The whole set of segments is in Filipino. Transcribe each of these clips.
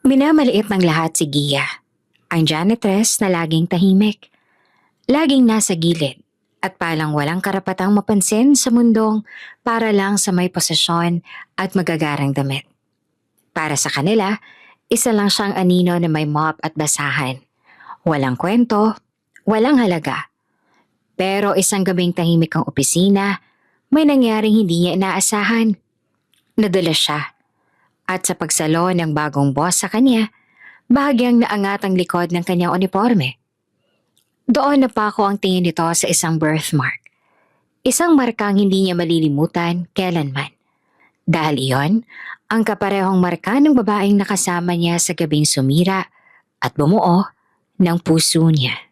Minamaliit ng lahat si Gia, ang janitress na laging tahimik, laging nasa gilid at palang walang karapatang mapansin sa mundong para lang sa may posisyon at magagarang damit. Para sa kanila, isa lang siyang anino na may mop at basahan. Walang kwento, walang halaga. Pero isang gabing tahimik ang opisina, may nangyaring hindi niya inaasahan. Nadala siya. At sa pagsalo ng bagong boss sa kanya, bahagyang naangat ang likod ng kanyang uniforme. Doon napako ang tingin nito sa isang birthmark. Isang markang hindi niya malilimutan kailanman. Dahil iyon, ang kaparehong marka ng babaeng nakasama niya sa gabing sumira at bumuo ng puso niya.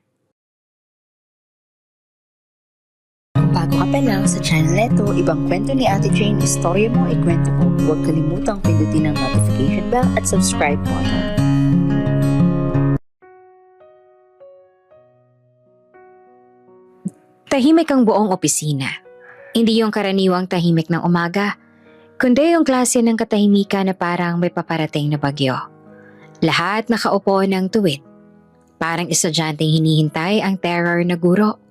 Bago ka pa lang sa channel neto, ibang kwento ni Ate Jane, istorya mo, ikwento ko. Huwag kalimutang pindutin ang notification bell at subscribe button. Tahimik ang buong opisina. Hindi yung karaniwang tahimik ng umaga, kundi yung klase ng katahimikan na parang may paparating na bagyo. Lahat nakaupo ng tuwid. Parang estudyanteng hinihintay ang terror na guro.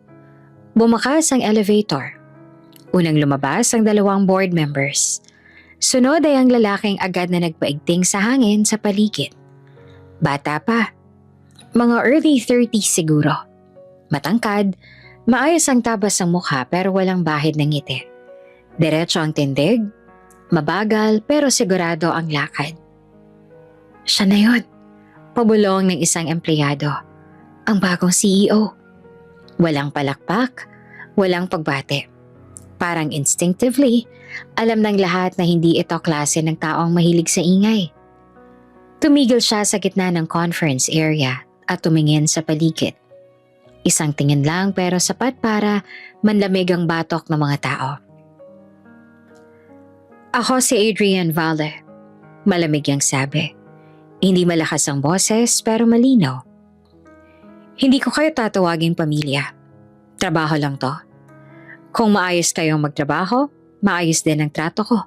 Bumakas ang elevator. Unang lumabas ang dalawang board members. Sunod ay ang lalaking agad na nagpaigting sa hangin sa paligid. Bata pa. Mga early 30s siguro. Matangkad, maayos ang tabas ng mukha pero walang bahid ng ngiti. Diretso ang tindig, mabagal pero sigurado ang lakad. Siya na yun. Pabulong ng isang empleyado. Ang bagong CEO. Walang palakpak, walang pagbate. Parang instinctively, alam ng lahat na hindi ito klase ng taong mahilig sa ingay. Tumigil siya sa gitna ng conference area at tumingin sa paligid. Isang tingin lang pero sapat para manlamig ang batok ng mga tao. Ako si Adrian Valle. Malamig ang sabi. Hindi malakas ang boses pero malinaw. Hindi ko kayo tatawaging pamilya. Trabaho lang to. Kung maayos kayong magtrabaho, maayos din ang trato ko.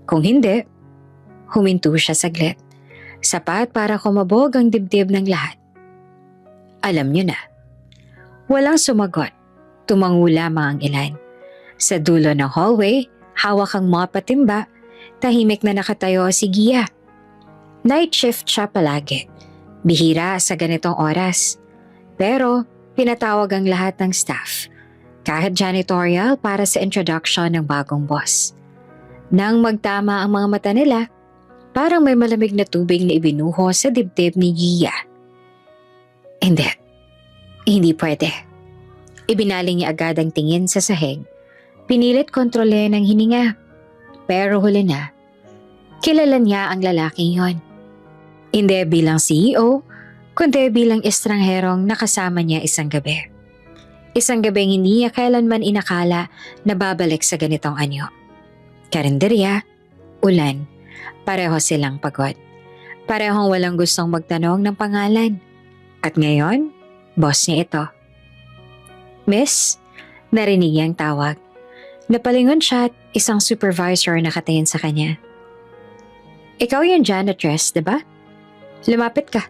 Kung hindi, huminto siya saglit. Sapat para kumabog ang dibdib ng lahat. Alam niyo na. Walang sumagot. Tumango lamang ang ilan. Sa dulo ng hallway, hawak ang mop at timba, tahimik na nakatayo si Gia. Night shift siya palagi. Bihira sa ganitong oras. Pero pinatawag ang lahat ng staff, kahit janitorial para sa introduction ng bagong boss. Nang magtama ang mga mata nila, parang may malamig na tubig na ibinuho sa dibdib ni Gia. Hindi pwede. Ibinaling niya agad ang tingin sa sahig. Pinilit kontrole ng hininga. Pero huli na, kilala niya ang lalaking yon. Hindi bilang CEO, kundi bilang estrangherong nakasama niya isang gabi. Isang gabing hindi niya kailanman inakala na babalik sa ganitong anyo. Karinderya, ulan, pareho silang pagod. Parehong walang gustong magtanong ng pangalan. At ngayon, boss niya ito. Miss, narinig niya ang tawag. Napalingon siya at isang supervisor nakatingin sa kanya. Ikaw yung janitress, diba? Lumapit ka.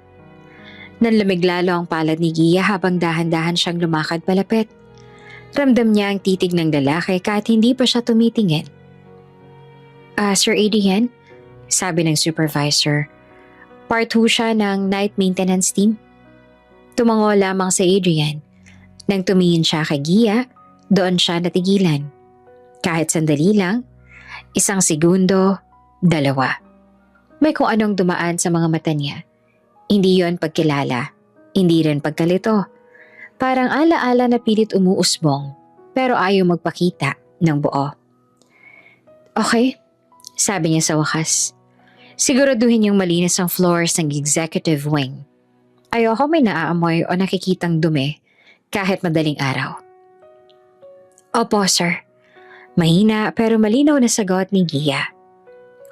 Nanlamig lalo ang palad ni Gia habang dahan-dahan siyang lumakad palapit. Ramdam niya ang titig ng lalaki kahit hindi pa siya tumitingin. Sir Adrian, sabi ng supervisor, part ho siya ng night maintenance team. Tumango lamang si Adrian. Nang tumingin siya kay Gia, doon siya natigilan. Kahit sandali lang, isang segundo, dalawa. May kung anong dumaan sa mga mata niya. Hindi yon pagkilala, hindi rin pagkalito. Parang ala-ala na pilit umuusbong, pero ayaw magpakita ng buo. Okay, sabi niya sa wakas. Siguraduhin yung malinis ang floors ng executive wing. Ayoko may naaamoy o nakikitang dumi kahit madaling araw. Opo, sir. Mahina pero malinaw na sagot ni Gia.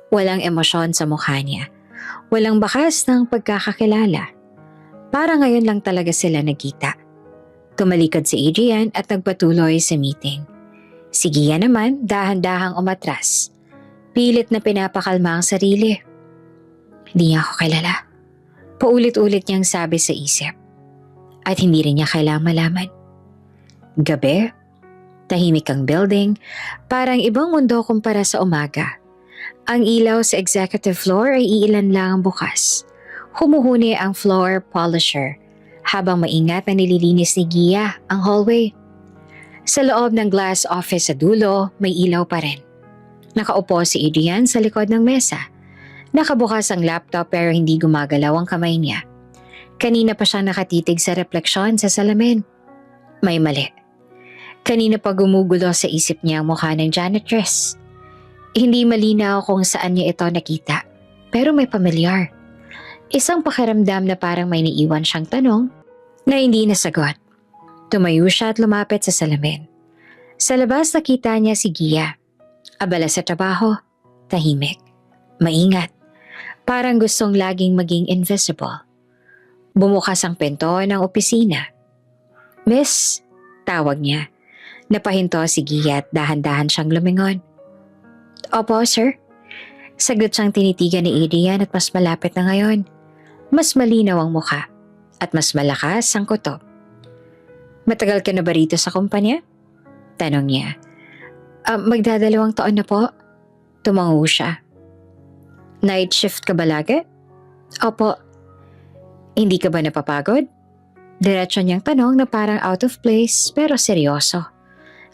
Walang emosyon sa mukha niya. Walang bakas ng pagkakakilala. Para ngayon lang talaga sila nagkita. Tumalikod si Adrian at nagpatuloy sa meeting. Si Gia naman dahan-dahang umatras. Pilit na pinapakalma ang sarili. Hindi niya ako kilala. Paulit-ulit niyang sabi sa isip. At hindi rin niya kailangang malaman. Gabi, tahimik ang building, parang ibang mundo kumpara sa umaga. Ang ilaw sa executive floor ay iilan lang ang bukas. Humuhuni ang floor polisher habang maingat na nililinis ni Gia ang hallway. Sa loob ng glass office sa dulo, may ilaw pa rin. Nakaupo si Adrian sa likod ng mesa. Nakabukas ang laptop pero hindi gumagalaw ang kamay niya. Kanina pa siya nakatitig sa refleksyon sa salamin. May mali. Kanina pa gumugulo sa isip niya ang mukha ng janitress. Hindi malinaw kung saan niya ito nakita, pero may pamilyar. Isang pakiramdam na parang may naiwan siyang tanong na hindi nasagot. Tumayo siya at lumapit sa salamin. Sa labas nakita niya si Gia. Abala sa trabaho, tahimik, maingat. Parang gustong laging maging invisible. Bumukas ang pinto ng opisina. Miss, tawag niya. Napahinto si Gia at dahan-dahan siyang lumingon. Opo, sir. Saglit siyang tinitigan ni Adrian at mas malapit na ngayon. Mas malinaw ang mukha at mas malakas ang kutob. Matagal ka na ba rito sa kumpanya? Tanong niya. Magdadalawang taon na po. Tumango siya. Night shift ka ba lagi? Opo. Hindi ka ba napapagod? Diretso niyang tanong na parang out of place pero seryoso.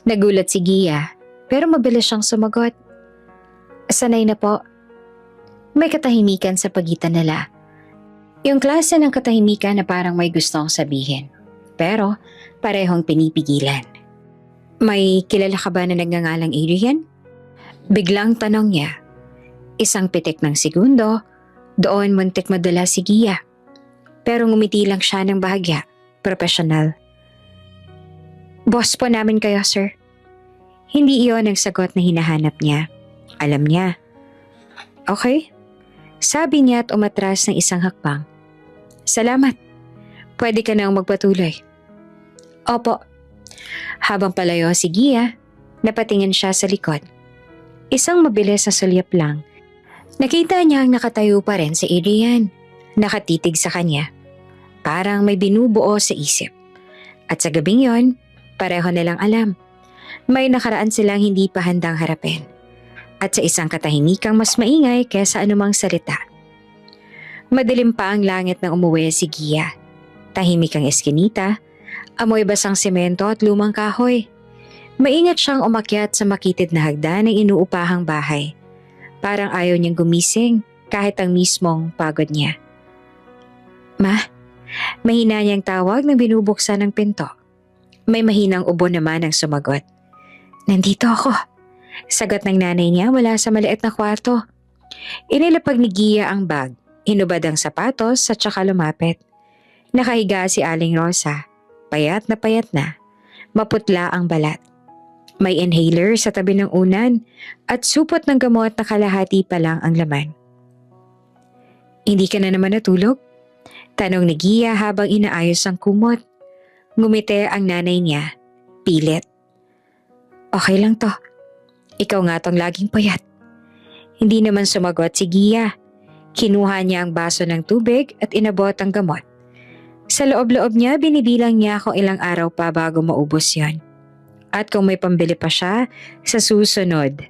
Nagulat si Gia pero mabilis siyang sumagot. Sanay na po. May katahimikan sa pagitan nila. Yung klase ng katahimikan na parang may gustong sabihin. Pero parehong pinipigilan. May kilala ka ba na nagngangalang Adrian? Biglang tanong niya. Isang pitik ng segundo, doon muntik madala si Gia. Pero ngumiti lang siya ng bahagya, profesional. Boss po namin kayo, sir. Hindi iyon ang sagot na hinahanap niya. Alam niya. Okay. Sabi niya at umatras ng isang hakbang. Salamat. Pwede ka nang magpatuloy. Opo. Habang palayo si Gia, napatingin siya sa likod. Isang mabilis na sulyap lang. Nakita niya ang nakatayo pa rin si Adrian. Nakatitig sa kanya. Parang may binubuo sa isip. At sa gabing yon, pareho nilang alam. May nakaraan silang hindi pa handang harapin. At sa isang katahimikang mas maingay kaysa anumang salita. Madilim pa ang langit nang umuwi si Gia. Tahimik ang eskinita, amoy basang semento at lumang kahoy. Maingat siyang umakyat sa makitid na hagdan ng inuupahang bahay. Parang ayaw niyang gumising kahit ang mismong pagod niya. Ma, mahina niyang tawag nang binubuksan ng pinto. May mahinang ubo naman ang sumagot. Nandito ako. Sagot ng nanay niya mula sa maliit na kwarto. Inilapag ni Gia ang bag, hinubad ang sapatos at saka lumapit. Nakahiga si Aling Rosa, payat na, maputla ang balat. May inhaler sa tabi ng unan at supot ng gamot na kalahati pa lang ang laman. Hindi ka na naman natulog? Tanong ni Gia habang inaayos ang kumot. Ngumiti ang nanay niya, pilit. Okay lang to. Ikaw nga tong laging payat. Hindi naman sumagot si Gia. Kinuha niya ang baso ng tubig at inabot ang gamot. Sa loob-loob niya, binibilang niya kung ilang araw pa bago maubos yon. At kung may pambili pa siya, sa susunod.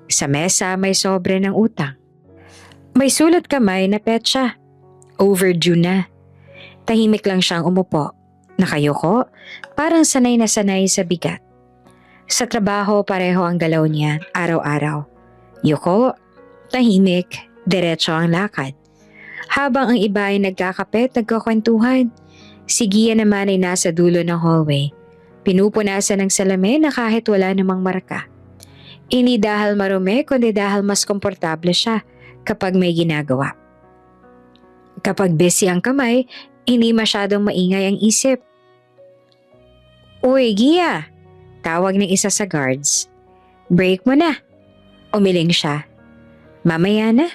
Sa mesa may sobre ng utang. May sulat kamay na petsa. Overdue na. Tahimik lang siyang umupo. Nakayuko, parang sanay na sanay sa bigat. Sa trabaho pareho ang galaw niya araw-araw. Yuko, tahimik, diretso ang lakad. Habang ang iba ay nagkakapit, nagkakwentuhan. Si Gia naman ay nasa dulo ng hallway. Pinupunasan ng salamin na kahit wala namang marka. Hindi dahil marumi kundi dahil mas komportable siya kapag may ginagawa. Kapag busy ang kamay, hindi masyadong maingay ang isip. Uy, Gia! Tawag ng isa sa guards. Break mo na. Umiling siya. Mamaya na.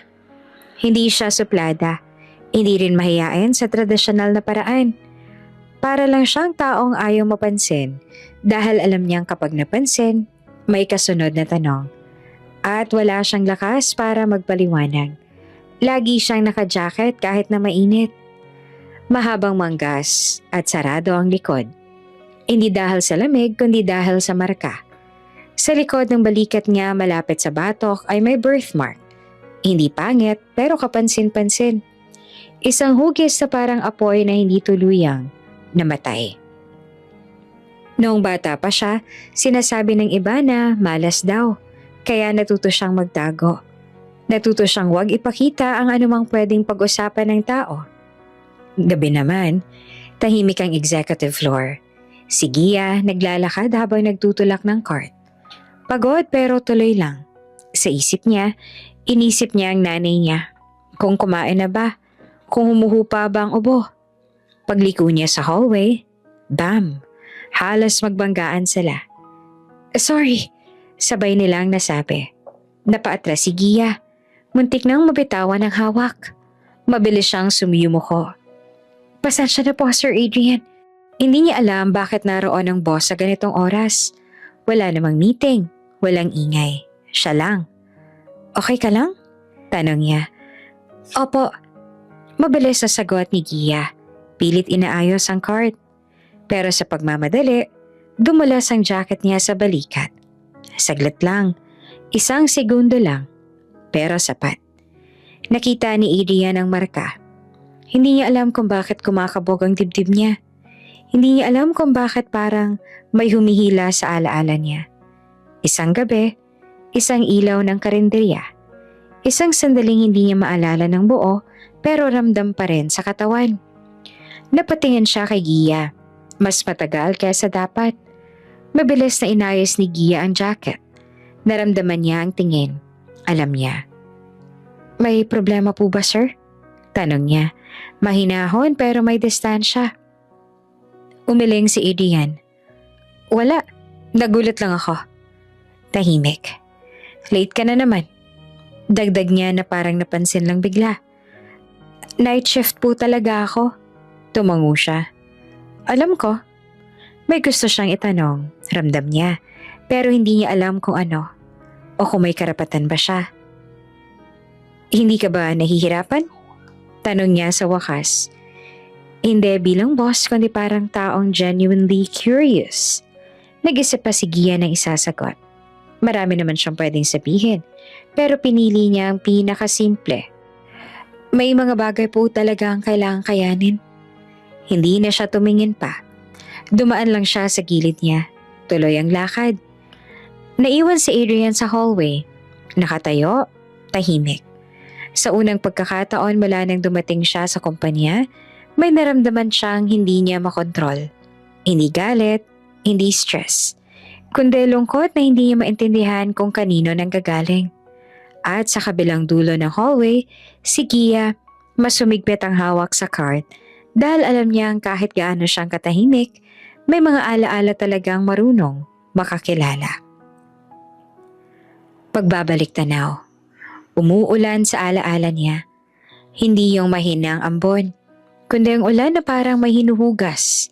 Hindi siya suplada. Hindi rin mahiyain sa tradisyonal na paraan. Para lang siyang taong ayaw mapansin dahil alam niyang kapag napansin, may kasunod na tanong. At wala siyang lakas para magpaliwanag. Lagi siyang naka-jacket kahit na mainit. Mahabang manggas at sarado ang likod. Hindi dahil sa lamig kundi dahil sa marka. Sa likod ng balikat niya malapit sa batok ay may birthmark. Hindi pangit pero kapansin-pansin. Isang hugis na parang apoy na hindi tuluyang namatay. Noong bata pa siya, sinasabi ng iba na malas daw, kaya natuto siyang magtago. Natuto siyang huwag ipakita ang anumang pwedeng pag-usapan ng tao. Gabi naman, tahimik ang executive floor. Si Gia naglalakad habang nagtutulak ng cart. Pagod pero tuloy lang. Sa isip niya, inisip niya ang nanay niya. Kung kumain na ba? Kung humuhupa ba ang ubo? Pagliko niya sa hallway, bam! Halos magbanggaan sila. Sorry, sabay nilang nasabi. Napaatras si Gia. Muntik nang mabitawan ang hawak. Mabilis siyang sumiyumuko. Pasensya na po, Sir Adrian. Hindi niya alam bakit naroon ang boss sa ganitong oras. Wala namang meeting, walang ingay. Siya lang. Okay ka lang? Tanong niya. Opo. Mabilis sa sagot ni Gia. Pilit inaayos ang cart. Pero sa pagmamadali, dumulas ang jacket niya sa balikat. Saglit lang, 1 segundo lang, pero sapat. Nakita ni Adrian ang marka. Hindi niya alam kung bakit kumakabog ang dibdib niya. Hindi niya alam kung bakit parang may humihila sa alaala niya. Isang gabi, isang ilaw ng karinderya. Isang sandaling hindi niya maalala ng buo pero ramdam pa rin sa katawan. Napatingin siya kay Gia. Mas matagal kaysa dapat. Mabilis na inayos ni Gia ang jacket. Naramdaman niya ang tingin. Alam niya. May problema po ba, sir? Tanong niya. Mahinahon pero may distansya. Umiling si Adrian. Wala. Nagulat lang ako. Tahimik. Late ka na naman. Dagdag niya na parang napansin lang bigla. Night shift po talaga ako. Tumango siya. Alam ko. May gusto siyang itanong. Ramdam niya. Pero hindi niya alam kung ano. O kung may karapatan ba siya. Hindi ka ba nahihirapan? Tanong niya sa wakas. Hindi bilang boss kundi parang taong genuinely curious. Nag-isip pa si Gia ng isasagot. Marami naman siyang pwedeng sabihin. Pero pinili niya ang pinakasimple. May mga bagay po talaga ang kailangang kayanin. Hindi na siya tumingin pa. Dumaan lang siya sa gilid niya. Tuloy ang lakad. Naiwan si Adrian sa hallway. Nakatayo, tahimik. Sa unang pagkakataon mula nang dumating siya sa kumpanya, may naramdaman siyang hindi niya makontrol. Hindi galit, hindi stress. Kundi lungkot na hindi niya maintindihan kung kanino nanggagaling. At sa kabilang dulo ng hallway, si Gia, mas sumigpit ang hawak sa cart. Dahil alam niyang kahit gaano siyang katahimik, may mga alaala talagang marunong makakilala. Pagbabalik tanaw. Umuulan sa alaala niya. Hindi yung mahinang ambon, kundi ang ulan na parang may hinuhugas,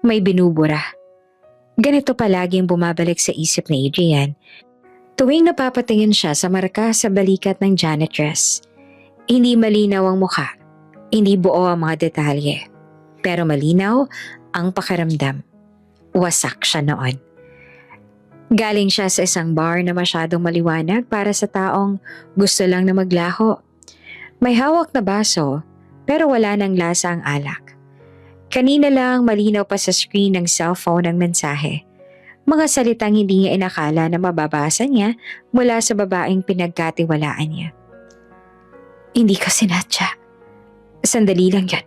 may binubura. Ganito palaging bumabalik sa isip ni Adrian. Tuwing napapatingin siya sa marka sa balikat ng janitress. Hindi malinaw ang mukha. Hindi buo ang mga detalye. Pero malinaw ang pakiramdam. Wasak siya noon. Galing siya sa isang bar na masyadong maliwanag para sa taong gusto lang na maglaho. May hawak na baso pero wala nang lasa ang alak. Kanina lang malinaw pa sa screen ng cellphone ang mensahe. Mga salitang hindi niya inakala na mababasa niya mula sa babaeng pinagkatiwalaan niya. Hindi ko sinadya. Sandali lang yan.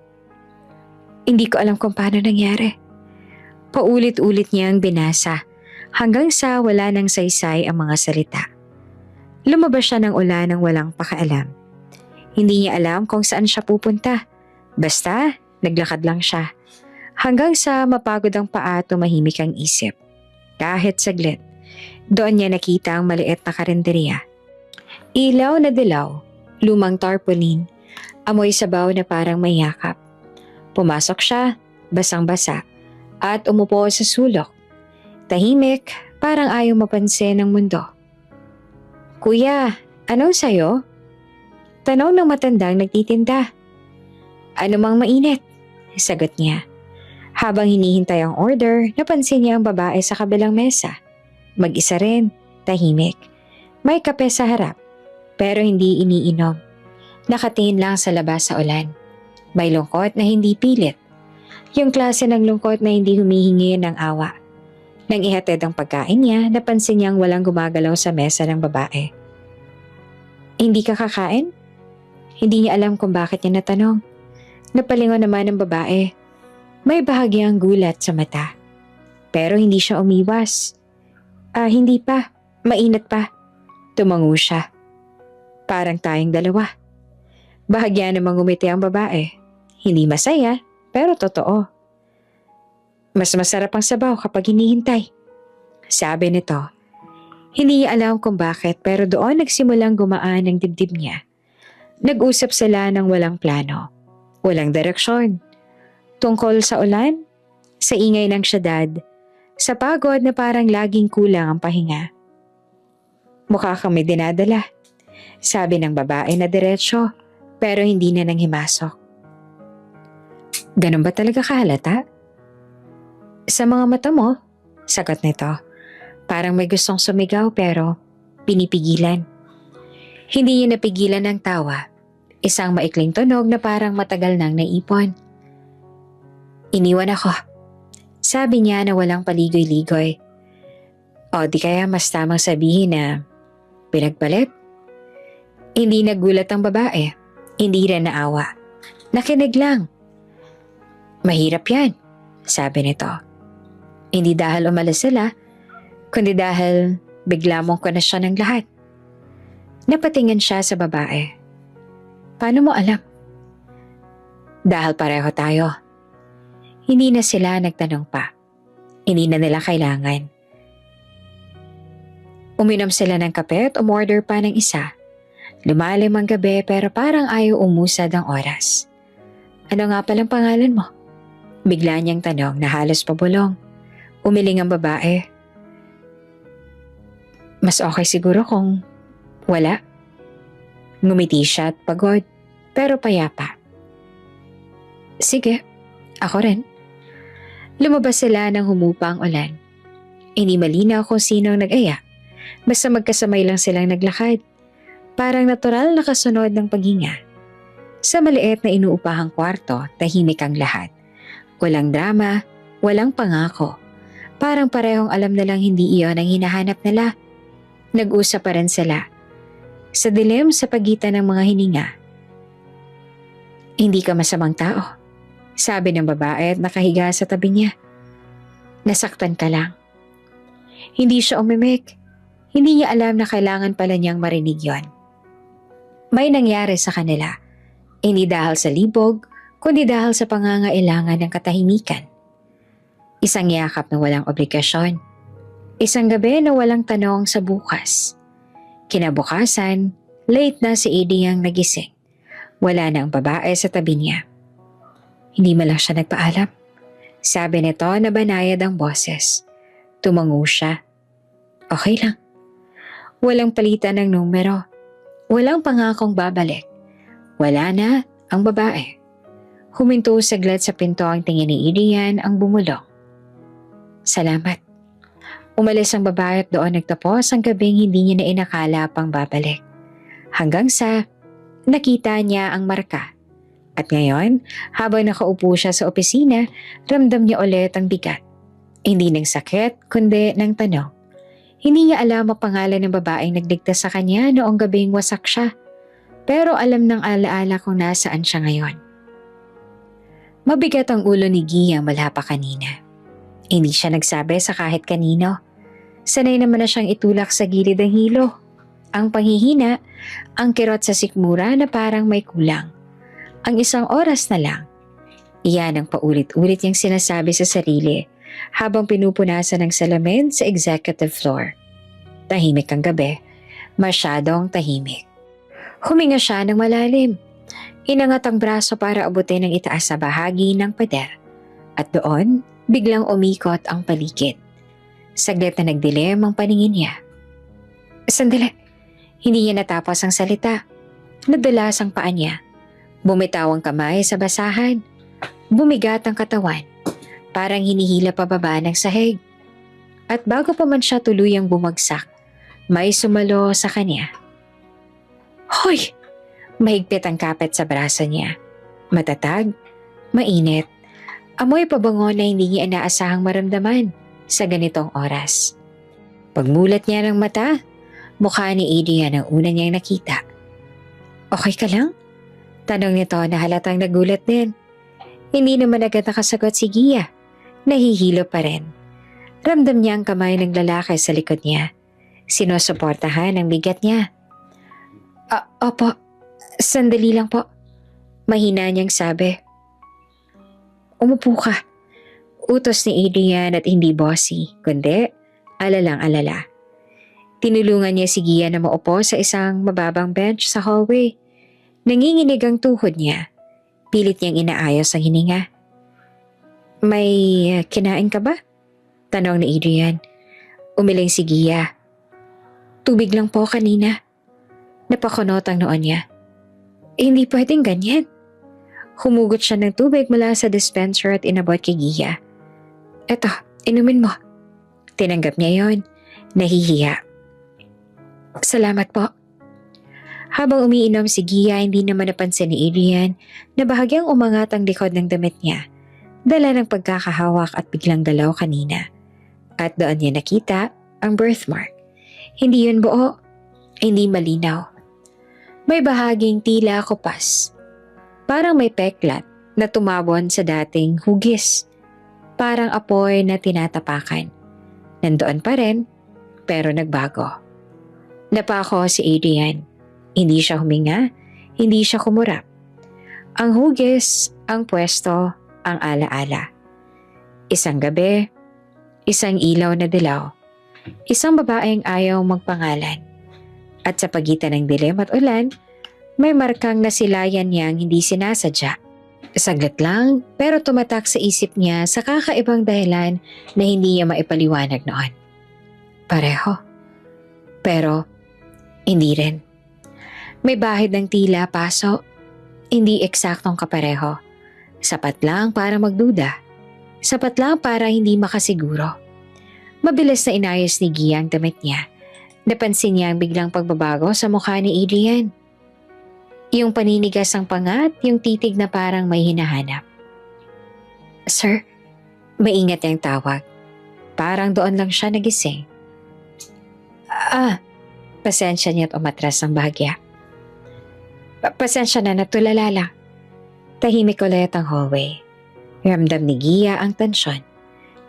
Hindi ko alam kung paano nangyari. Paulit-ulit niyang binasa hanggang sa wala nang saysay ang mga salita. Lumabas siya ng ulan nang walang pakaalam. Hindi niya alam kung saan siya pupunta. Basta, naglakad lang siya. Hanggang sa mapagod ang paa at tumahimik ang isip. Kahit saglit, doon niya nakita ang maliit na karinderya. Ilaw na dilaw, lumang tarpaulin, amoy sabaw na parang may yakap. Pumasok siya, basang-basa, at umupo sa sulok. Tahimik, parang ayaw mapansin ng mundo. Kuya, anong sayo? Tanong ng matandang nagtitinda. Ano mang mainit? Sagot niya. Habang hinihintay ang order, napansin niya ang babae sa kabilang mesa. Mag-isa rin, tahimik. May kape sa harap, pero hindi iniinom. Nakatingin lang sa labas sa ulan. May lungkot na hindi pilit. Yung klase ng lungkot na hindi humihingi ng awa. Nang ihatid ang pagkain niya, napansin niyang walang gumagalaw sa mesa ng babae. Hindi ka kakain? Hindi niya alam kung bakit niya natanong. Napalingon naman ng babae. May bahagyang gulat sa mata. Pero hindi siya umiwas. Hindi pa. Mainit pa. Tumango siya. Parang tayong dalawa. Bahagya namang ngumiti ang babae. Hindi masaya, pero totoo. Mas masarap ang sabaw kapag hinihintay. Sabi nito. Hindi niya alam kung bakit pero doon nagsimulang gumaan ang dibdib niya. Nag-usap sila ng walang plano. Walang direksyon. Tungkol sa ulan, sa ingay ng syudad, sa pagod na parang laging kulang ang pahinga. Mukha kang may dinadala, sabi ng babae na diretsyo pero hindi na nang himasok. Ganun ba talaga kahalata? Sa mga mata mo, sagot nito. Parang may gustong sumigaw pero pinipigilan. Hindi niya napigilan ng tawa. Isang maikling tunog na parang matagal nang naipon. Iniwan ako. Sabi niya na walang paligoy-ligoy. O di kaya mas tamang sabihin na pinagpalit? Hindi nagulat ang babae. Hindi rin naawa. Nakinig lang. Mahirap yan, sabi nito. Hindi dahil umalis sila, kundi dahil bigla mong konasyon ng lahat. Napatingin siya sa babae. Paano mo alam? Dahil pareho tayo. Hindi na sila nagtanong pa. Hindi na nila kailangan. Uminom sila ng kape at umorder pa ng isa. Lumalim ang gabi pero parang ayaw umusad ang oras. Ano nga palang pangalan mo? Bigla niyang tanong na halos pabulong. Umiling ang babae. Mas okay siguro kung wala. Ngumiti siya at pagod, pero payapa. Sige, ako rin. Lumabas sila nang humupa ang ulan. Hindi malinaw kung sino ang nag-aya. Basta magkasamay lang silang naglakad. Parang natural na kasunod ng paghinga. Sa maliit na inuupahang kwarto, tahimik ang lahat. Walang drama, walang pangako. Parang parehong alam nilang hindi iyon ang hinahanap nila. Nag-usap pa rin sila. Sa dilim sa pagitan ng mga hininga. Hindi ka masamang tao, sabi ng babae at nakahiga sa tabi niya. Nasaktan ka lang. Hindi siya umimik. Hindi niya alam na kailangan pala niyang marinig yon. May nangyari sa kanila. Hindi dahil sa libog, kundi dahil sa pangangailangan ng katahimikan. Isang yakap na walang obligasyon. Isang gabi na walang tanong sa bukas. Kinabukasan, late na si Edie ang nagising. Wala na ang babae sa tabi niya. Hindi man lang siya nagpaalam. Sabi nito na banayad ang boses. Tumango siya. Okay lang. Walang palitan ng numero. Walang pangakong babalik. Wala na ang babae. Huminto saglit sa pinto ang tingin ni Edie ang bumulong. Salamat. Umalis ang babae at doon nagtapos ang gabing hindi niya na inakala pang babalik. Hanggang sa nakita niya ang marka. At ngayon, habang nakaupo siya sa opisina, ramdam niya ulit ang bigat. Hindi ng sakit, kundi ng tanong. Hindi niya alam ang pangalan ng babaeng nagligtas sa kanya noong gabing wasak siya. Pero alam ng alaala kung nasaan siya ngayon. Mabigat ang ulo ni Gia mula pa kanina. Hindi siya nagsabi sa kahit kanino. Sanay naman na siyang itulak sa gilid ng hilo. Ang panghihina, ang kirot sa sikmura na parang may kulang. Ang isang oras na lang. Iyan ang paulit-ulit niyang sinasabi sa sarili habang pinupunasan ng salamin sa executive floor. Tahimik ang gabi, masyadong tahimik. Huminga siya ng malalim. Inangat ang braso para abutin ang itaas na bahagi ng pader. At doon, biglang umikot ang paligid. Saglit na nagdilim ang paningin niya. Sandali, hindi niya natapos ang salita. Nadulas ang paa niya. Bumitaw ang kamay sa basahan. Bumigat ang katawan. Parang hinihila pababa ng sahig. At bago pa man siya tuluyang bumagsak, may sumalo sa kanya. Hoy! Mahigpit ang kapit sa braso niya. Matatag, mainit, amoy pabango na hindi niya inaasahang maramdaman sa ganitong oras. Pagmulat niya ng mata, mukha ni Adrian ang una niyang nakita. Okay ka lang? Tanong nito na halatang nagulat din. Hindi naman agad nakasagot si Gia. Nahihilo pa rin. Ramdam niya ang kamay ng lalaki sa likod niya. Sinusuportahan ang bigat niya. Opo, sandali lang po. Mahina niyang sabi. Umupo ka. Utos ni Adrian at hindi bossy, kundi alalang-alala. Tinulungan niya si Gia na maupo sa isang mababang bench sa hallway. Nanginginig ang tuhod niya. Pilit niyang inaayos ang hininga. May kinain ka ba? Tanong ni Adrian. Umiling si Gia. Tubig lang po kanina. Napakunot ang noon niya. Hindi pwedeng ganyan. Humugot siya ng tubig mula sa dispenser at inabot kay Gia. Eto, inumin mo. Tinanggap niya yon, nahihiya. Salamat po. Habang umiinom si Gia, hindi naman napansin ni Adrian na bahagyang umangat ang likod ng damit niya, dala ng pagkakahawak at biglang galaw kanina. At doon niya nakita ang birthmark. Hindi yun buo, hindi malinaw. May bahaging tila kupas. Parang may peklat na tumabon sa dating hugis. Parang apoy na tinatapakan. Nandoon pa rin, pero nagbago. Napako si Adrian. Hindi siya huminga, hindi siya kumurap. Ang hugis, ang pwesto, ang alaala. Isang gabi, isang ilaw na dilaw. Isang babaeng ayaw magpangalan. At sa pagitan ng dilim at ulan, may markang nasilayan niyang hindi sinasadya. Saglit lang, pero tumatak sa isip niya sa kakaibang dahilan na hindi niya maipaliwanag noon. Pareho. Pero, hindi rin. May bahid ng tila paso, hindi eksaktong kapareho. Sapat lang para magduda. Sapat lang para hindi makasiguro. Mabilis na inayos ni Gia ang damit niya. Napansin niya ang biglang pagbabago sa mukha ni Adrian. Yung paninigas ang pangat, yung titig na parang may hinahanap. Sir, maingat niyang tawag. Parang doon lang siya nagising. Pasensya niya at umatras ang bahagya. Pasensya na, natulala lang. Tahimik ulit ang hallway. Ramdam ni Gia ang tensyon,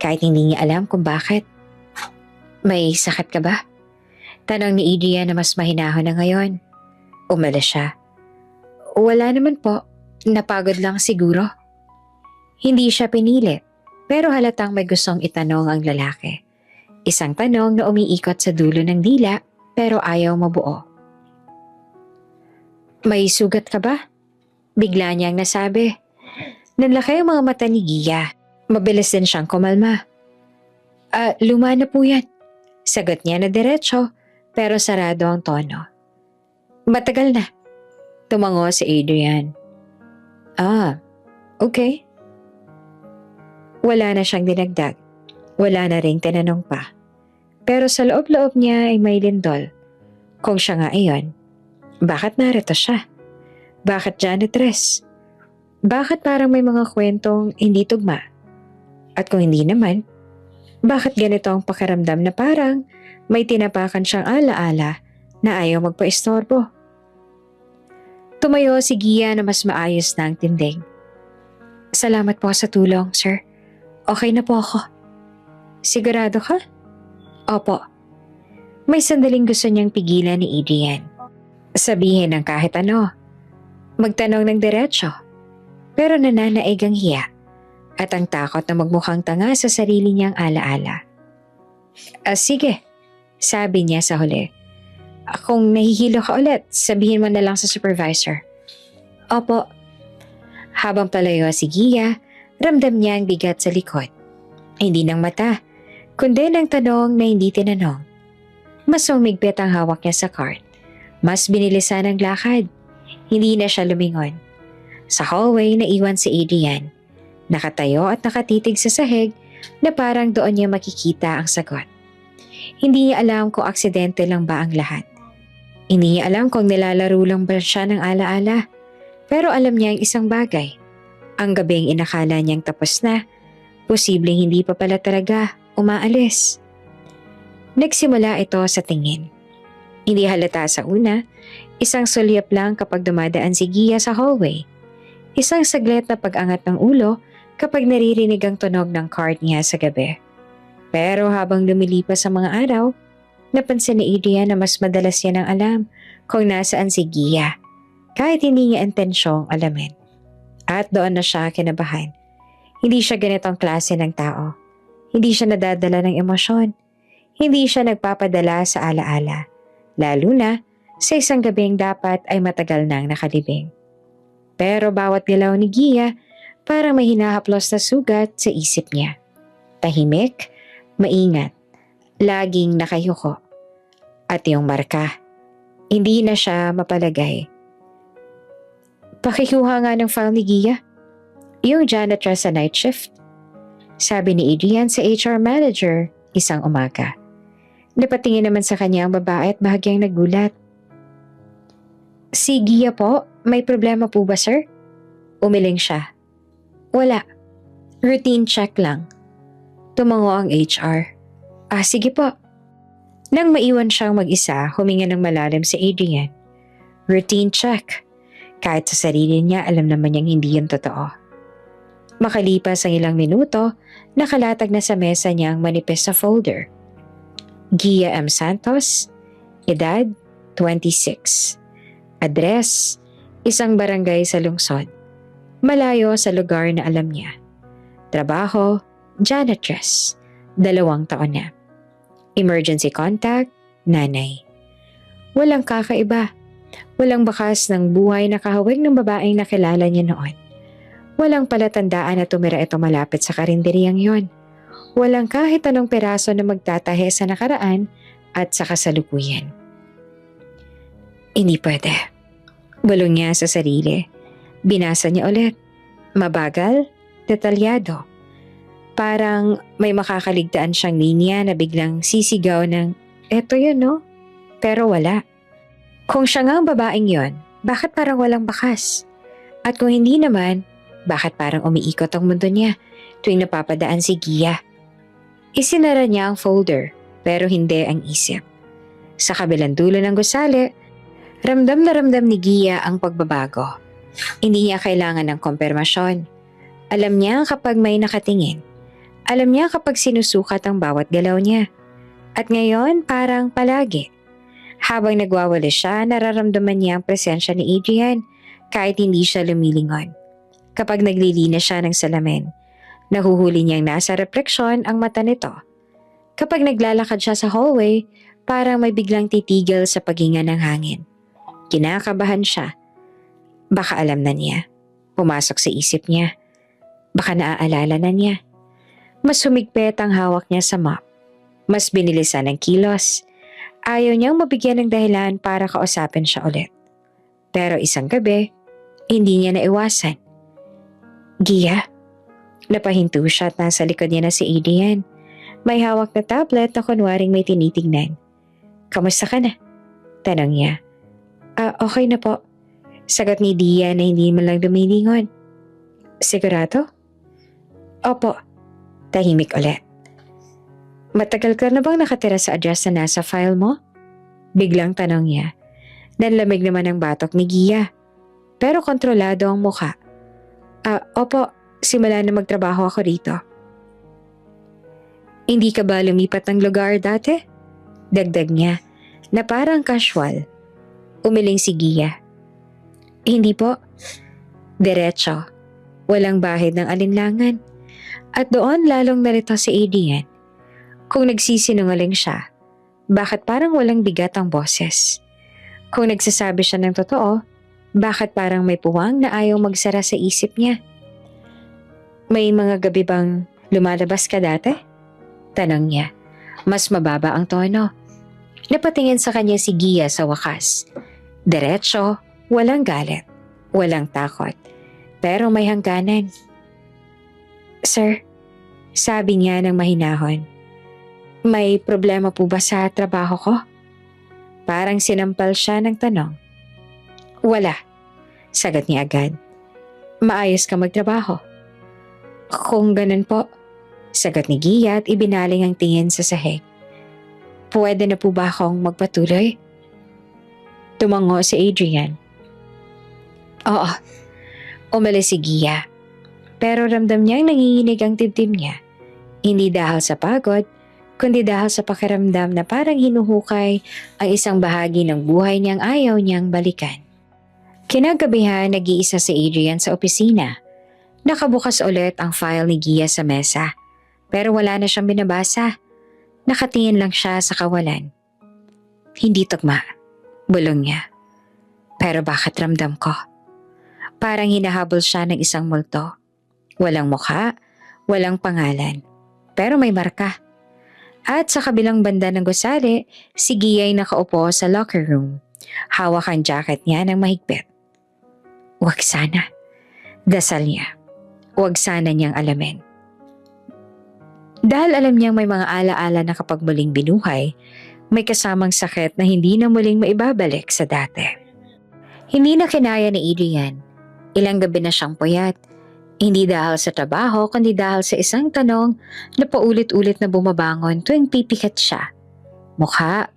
kahit hindi niya alam kung bakit. May sakit ka ba? Tanong ni Adrian na mas mahinahon na ngayon. Umalis siya. Wala naman po, napagod lang siguro. Hindi siya pinilit, pero halatang may gustong itanong ang lalaki. Isang tanong na umiikot sa dulo ng dila pero ayaw mabuo. May sugat ka ba? Bigla niyang nasabi. Nanlaki ang mga mata ni Gia. Mabilis din siyang kumalma. Luma na po yan. Sagot niya na diretso pero sarado ang tono. Matagal na. Tumango si Adrian. Okay. Wala na siyang dinagdag. Wala na ring tinanong pa. Pero sa loob-loob niya ay may lindol. Kung siya nga iyon, bakit narito siya? Bakit janitress? Bakit parang may mga kwentong hindi tugma? At kung hindi naman, bakit ganito ang pakiramdam na parang may tinapakan siyang alaala na ayaw magpaistorbo? Tumayo si Gia na mas maayos na ang tindig. Salamat po sa tulong, sir. Okay na po ako. Sigurado ka? Opo. May sandaling gusto niyang pigilan ni Adrian. Sabihin ng kahit ano. Magtanong ng diretso. Pero nananaig ang hiya at ang takot na magmukhang tanga sa sarili niyang alaala. Sige, sabi niya sa huli. Kung nahihilo ka ulit, sabihin mo na lang sa supervisor. Opo. Habang palayo si Gia, ramdam niya ang bigat sa likod. Hindi ng mata, kundi ng tanong na hindi tinanong. Mas umigpit ang hawak niya sa cart. Mas binilisan ang lakad. Hindi na siya lumingon. Sa hallway, naiwan si Adrian. Nakatayo at nakatitig sa sahig na parang doon niya makikita ang sagot. Hindi niya alam kung aksidente lang ba ang lahat. Hindi niya alam kung nilalaro lang ba siya ng alaala. Pero alam niya ang isang bagay. Ang gabing inakala niyang tapos na, posibleng hindi pa pala talaga umaalis. Nagsimula ito sa tingin. Hindi halata sa una, isang sulyap lang kapag dumadaan si Gia sa hallway. Isang saglit na pag-angat ng ulo kapag naririnig ang tunog ng cart niya sa gabi. Pero habang lumilipas ang mga araw, napansin ni Adrian na mas madalas niya nang alam kung nasaan si Gia, kahit hindi niya intensyong alamin. At doon na siya kinabahan. Hindi siya ganitong klase ng tao. Hindi siya nadadala ng emosyon. Hindi siya nagpapadala sa alaala. Lalo na sa isang gabing dapat ay matagal nang nakalibing. Pero bawat galaw ni Gia, parang may hinahaplos na sugat sa isip niya. Tahimik, maingat, laging nakayuko. At yung marka, hindi na siya mapalagay. Pakikuha nga ng file ni Gia. Yung janitress sa night shift. Sabi ni Adrian sa HR manager isang umaga. Napatingin naman sa kanya ang babae at bahagyang nagulat. Si Gia po, may problema po ba sir? Umiling siya. Wala. Routine check lang. Tumango ang HR. Sige po. Nang maiwan siyang mag-isa, huminga ng malalim si Adrian. Routine check. Kahit sa sarili niya, alam naman niyang hindi yun totoo. Makalipas ang ilang minuto, nakalatag na sa mesa niya ang manipis na folder. Gia M. Santos, edad 26. Address, isang barangay sa lungsod. Malayo sa lugar na alam niya. Trabaho, janitress, 2 taon na. Emergency contact, nanay. Walang kakaiba. Walang bakas ng buhay na kahawig ng babaeng nakilala niya noon. Walang palatandaan na tumira ito malapit sa karinderyang yon. Walang kahit anong peraso na magtatahe sa nakaraan at sa kasalukuyan. Hindi pwede. Bulong niya sa sarili. Binasa niya ulit. Mabagal, detalyado. Parang may makakaligtaan siyang linya na biglang sisigaw ng, eto yun no? Pero wala. Kung siya nga ang babaeng yon, bakit parang walang bakas? At kung hindi naman, bakit parang umiikot ang mundo niya tuwing napapadaan si Gia? Isinara niya ang folder, pero hindi ang isip. Sa kabilang dulo ng gusali, ramdam na ramdam ni Gia ang pagbabago. Hindi niya kailangan ng kumpirmasyon. Alam niya kapag may nakatingin. Alam niya kapag sinusukat ang bawat galaw niya. At ngayon parang palagi. Habang nagwawalis siya, nararamdaman niya ang presensya ni Adrian kahit hindi siya lumilingon. Kapag naglilinis siya ng salamin, nahuhuli niyang nasa refleksyon ang mata nito. Kapag naglalakad siya sa hallway, parang may biglang titigil sa paghinga ng hangin. Kinakabahan siya. Baka alam na niya. Pumasok sa isip niya. Baka naaalala na niya. Mas humigpit ang hawak niya sa mop. Mas binilisan ang kilos. Ayaw niyang mabigyan ng dahilan para kausapin siya ulit. Pero isang gabi, hindi niya naiwasan. Gia, napahinto siya at nasa likod niya na si Adrian. May hawak na tablet na kunwaring may tinitignan. Kamusta ka na? Tanong niya. Okay na po. Sagot ni Dia na hindi man lang dumilingon. Sigurado? Opo. Tahimik ulit. Matagal ka na bang nakatira sa address na nasa file mo? Biglang tanong niya. Nanlamig naman ang batok ni Gia. Pero kontrolado ang mukha. Opo, simula na magtrabaho ako rito. Hindi ka ba lumipat ng lugar dati? Dagdag niya, na parang casual. Umiling si Gia. Hindi po. Diretso. Walang bahid ng alinlangan. At doon lalong narito si Adrian. Kung nagsisinungaling siya, bakit parang walang bigat ang boses? Kung nagsasabi siya ng totoo, bakit parang may puwang na ayaw magsara sa isip niya? May mga gabi bang lumalabas ka dati? Tanong niya. Mas mababa ang tono. Napatingin sa kanya si Gia sa wakas. Diretso, Walang galit, walang takot, pero may hangganan. Sir, sabi niya ng mahinahon, may problema po ba sa trabaho ko? Parang sinampal siya ng tanong. Wala, sagot niya agad. Maayos ka magtrabaho. Kung ganun po, sagot ni Gia at ibinaling ang tingin sa sahig. Pwede na po ba akong magpatuloy? Tumango si Adrian. Oo, umalis si Gia. Pero ramdam niyang nanginginig ang dibdib niya. Hindi dahil sa pagod, kundi dahil sa pakiramdam na parang hinuhukay ang isang bahagi ng buhay niyang ayaw niyang balikan. Kinagabihan, nag-iisa si Adrian sa opisina. Nakabukas ulit ang file ni Gia sa mesa, pero wala na siyang binabasa. Nakatingin lang siya sa kawalan. Hindi tugma, bulong niya. Pero bakit ramdam ko? Parang hinahabol siya ng isang multo. Walang mukha, walang pangalan, pero may marka. At sa kabilang banda ng gusali, si Gia ay nakaupo sa locker room. Hawak ang jacket niya ng mahigpit. Huwag sana. Dasal niya. Huwag sana niyang alamin. Dahil alam niyang may mga alaala na kapag muling binuhay, may kasamang sakit na hindi na muling maibabalik sa dati. Hindi na kinaya ni Adrian. Ilang gabi na siyang puyat. Hindi dahil sa trabaho, kundi dahil sa isang tanong na paulit-ulit na bumabangon tuwing pipikat siya. Mukha,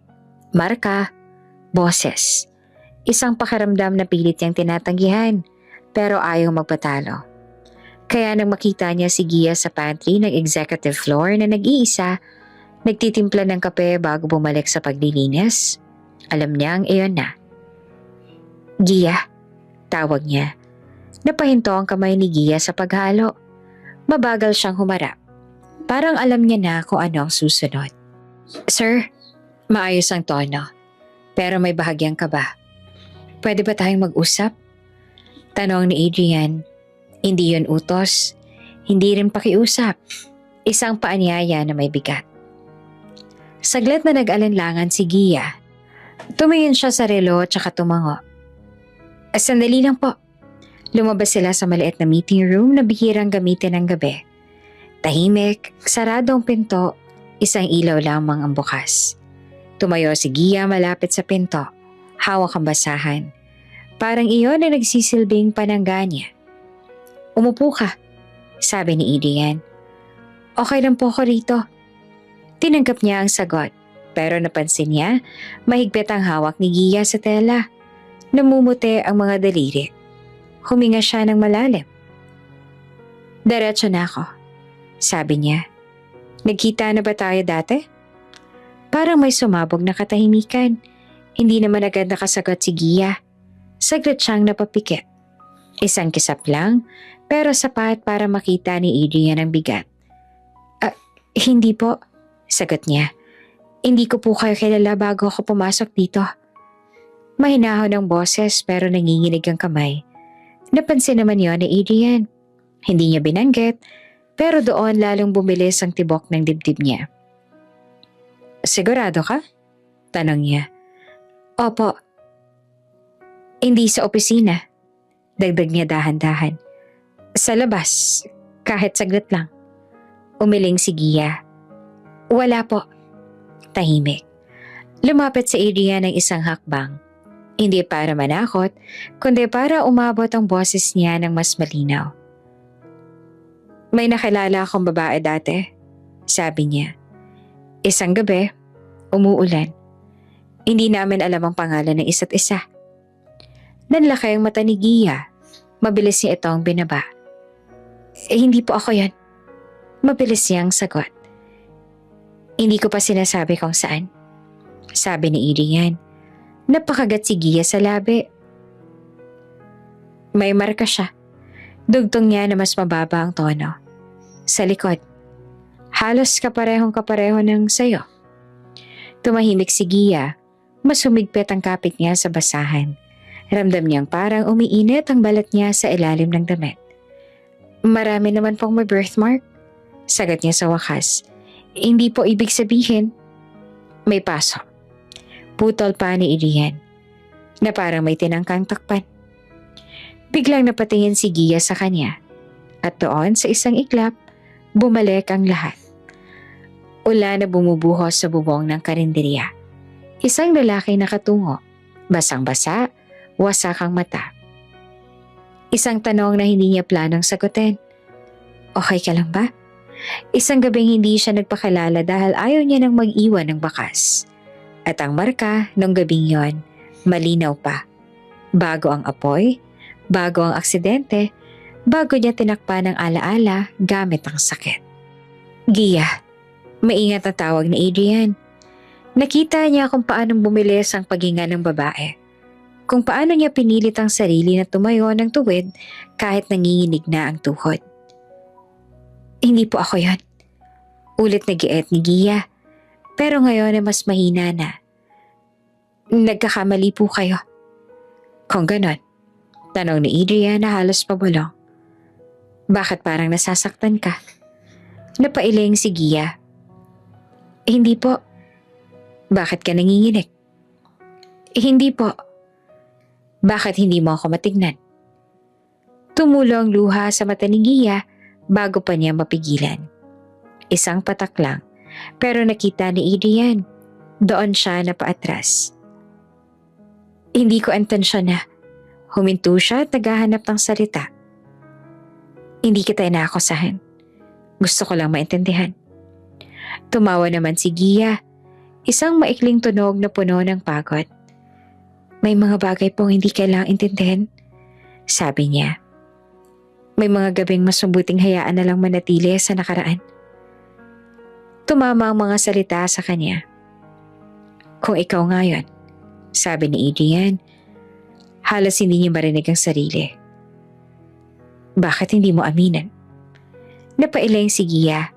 marka, boses. Isang pakiramdam na pilit niyang tinatanggihan, pero ayaw magpatalo. Kaya nang makita niya si Gia sa pantry ng executive floor na nag-iisa, nagtitimpla ng kape bago bumalik sa paglilinis, alam niyang iyon na. Gia, tawag niya. Napahinto ang kamay ni Gia sa paghalo. Mabagal siyang humarap. Parang alam niya na kung ano ang susunod. Sir, maayos ang tono, pero may bahagyang kaba. Pwede ba tayong mag-usap? Tanong ni Adrian. Hindi yun utos, hindi rin pakiusap. Isang paanyaya na may bigat. Saglit na nag-alinlangan si Gia. Tumingin siya sa relo at saka tumango. Sandali lang po. Lumabas sila sa maliit na meeting room na bihirang gamitin ng gabi. Tahimik, sarado ang pinto, isang ilaw lamang ang bukas. Tumayo si Gia malapit sa pinto. Hawak ang basahan. Parang iyon ay nagsisilbing panangga niya. Umupo ka, sabi ni Adrian. Okay lang po ako rito. Tinanggap niya ang sagot, pero napansin niya mahigpit ang hawak ni Gia sa tela. Namumuti ang mga daliri. Huminga siya ng malalim. Diretso na ako, sabi niya. Nagkita na ba tayo dati? Parang may sumabog na katahimikan. Hindi naman agad nakasagot si Gia. Saglit siyang napapikit. Isang kisap lang, pero sapat para makita ni Adrian ang bigat. Hindi po, sagot niya. Hindi ko po kayo kilala bago ako pumasok dito. Mahinahon ang boses pero nanginginig ang kamay. Napansin naman yon ni Adrian. Hindi niya binanggit, pero doon lalong bumilis ang tibok ng dibdib niya. Sigurado ka? Tanong niya. Opo. Hindi sa opisina. Dagdag niya dahan-dahan. Sa labas, kahit saglit lang. Umiling si Gia. Wala po. Tahimik. Lumapit si Adrian ng isang hakbang. Hindi para manakot, kundi para umabot ang boses niya ng mas malinaw. May nakilala akong babae dati, sabi niya. Isang gabi, umuulan. Hindi namin alam ang pangalan ng isa't isa. Nanlaki ang mata ni Gia. Mabilis niya itong binaba. Hindi po ako yan. Mabilis niyang sagot. Hindi ko pa sinasabi kung saan. Sabi ni Adrian. Napakagat si Gia sa labi. May marka siya. Dugtong niya na mas mababa ang tono. Sa likod. Halos kapareho ng sayo. Tumahimik si Gia. Mas humigpit ang kapit niya sa basahan. Ramdam niyang parang umiinit ang balat niya sa ilalim ng damit. Marami naman pong may birthmark. Sagot niya sa wakas. Hindi po ibig sabihin. May paso. Putol pa ni Adrian. na parang may tinangkang takpan. Biglang napatingin si Gia sa kanya at doon sa isang iglap, bumalik ang lahat. Ulan na bumubuhos sa bubong ng karinderya. Isang lalaki nakatungo, basang-basa, wasak ang mata. Isang tanong na hindi niya planong sagutin. Okay ka lang ba? Isang gabing hindi siya nagpakilala dahil ayaw niya nang mag-iwan ng bakas. At ang marka nung gabing yon, malinaw pa. Bago ang apoy, bago ang aksidente, bago niya tinakpan ng alaala gamit ang sakit. Gia, maingat na tawag ni Adrian. Nakita niya kung paanong bumilis ang paghinga ng babae. Kung paano niya pinilit ang sarili na tumayo ng tuwid kahit nanginginig na ang tuhod. Hindi po ako yon. Ulit na giet ni Gia. Pero ngayon ay mas mahina na. Nagkakamali po kayo. Kung ganon, tanong ni Adrian na halos pabulong. Bakit parang nasasaktan ka? Napailing si Gia. Hindi po. Bakit ka nanginginig? Hindi po. Bakit hindi mo ako matignan? Tumulo ang luha sa mata ni Gia bago pa niya mapigilan. Isang patak lang, pero nakita ni Adrian. Doon siya napaatras. Hindi ko intensyon na. Huminto siya at naghahanap ng salita. Hindi kita inaakusahan. Gusto ko lang maintindihan. Tumawa naman si Gia. Isang maikling tunog na puno ng pagod. May mga bagay pong hindi kailangang intindihin, sabi niya. May mga gabing mas mabuting hayaan na lang manatili sa nakaraan. Tumama ang mga salita sa kanya. Kung ikaw nga yun, sabi ni Adrian, halos hindi niya marinig ang sarili. Bakit hindi mo aminin? Napailing si Gia.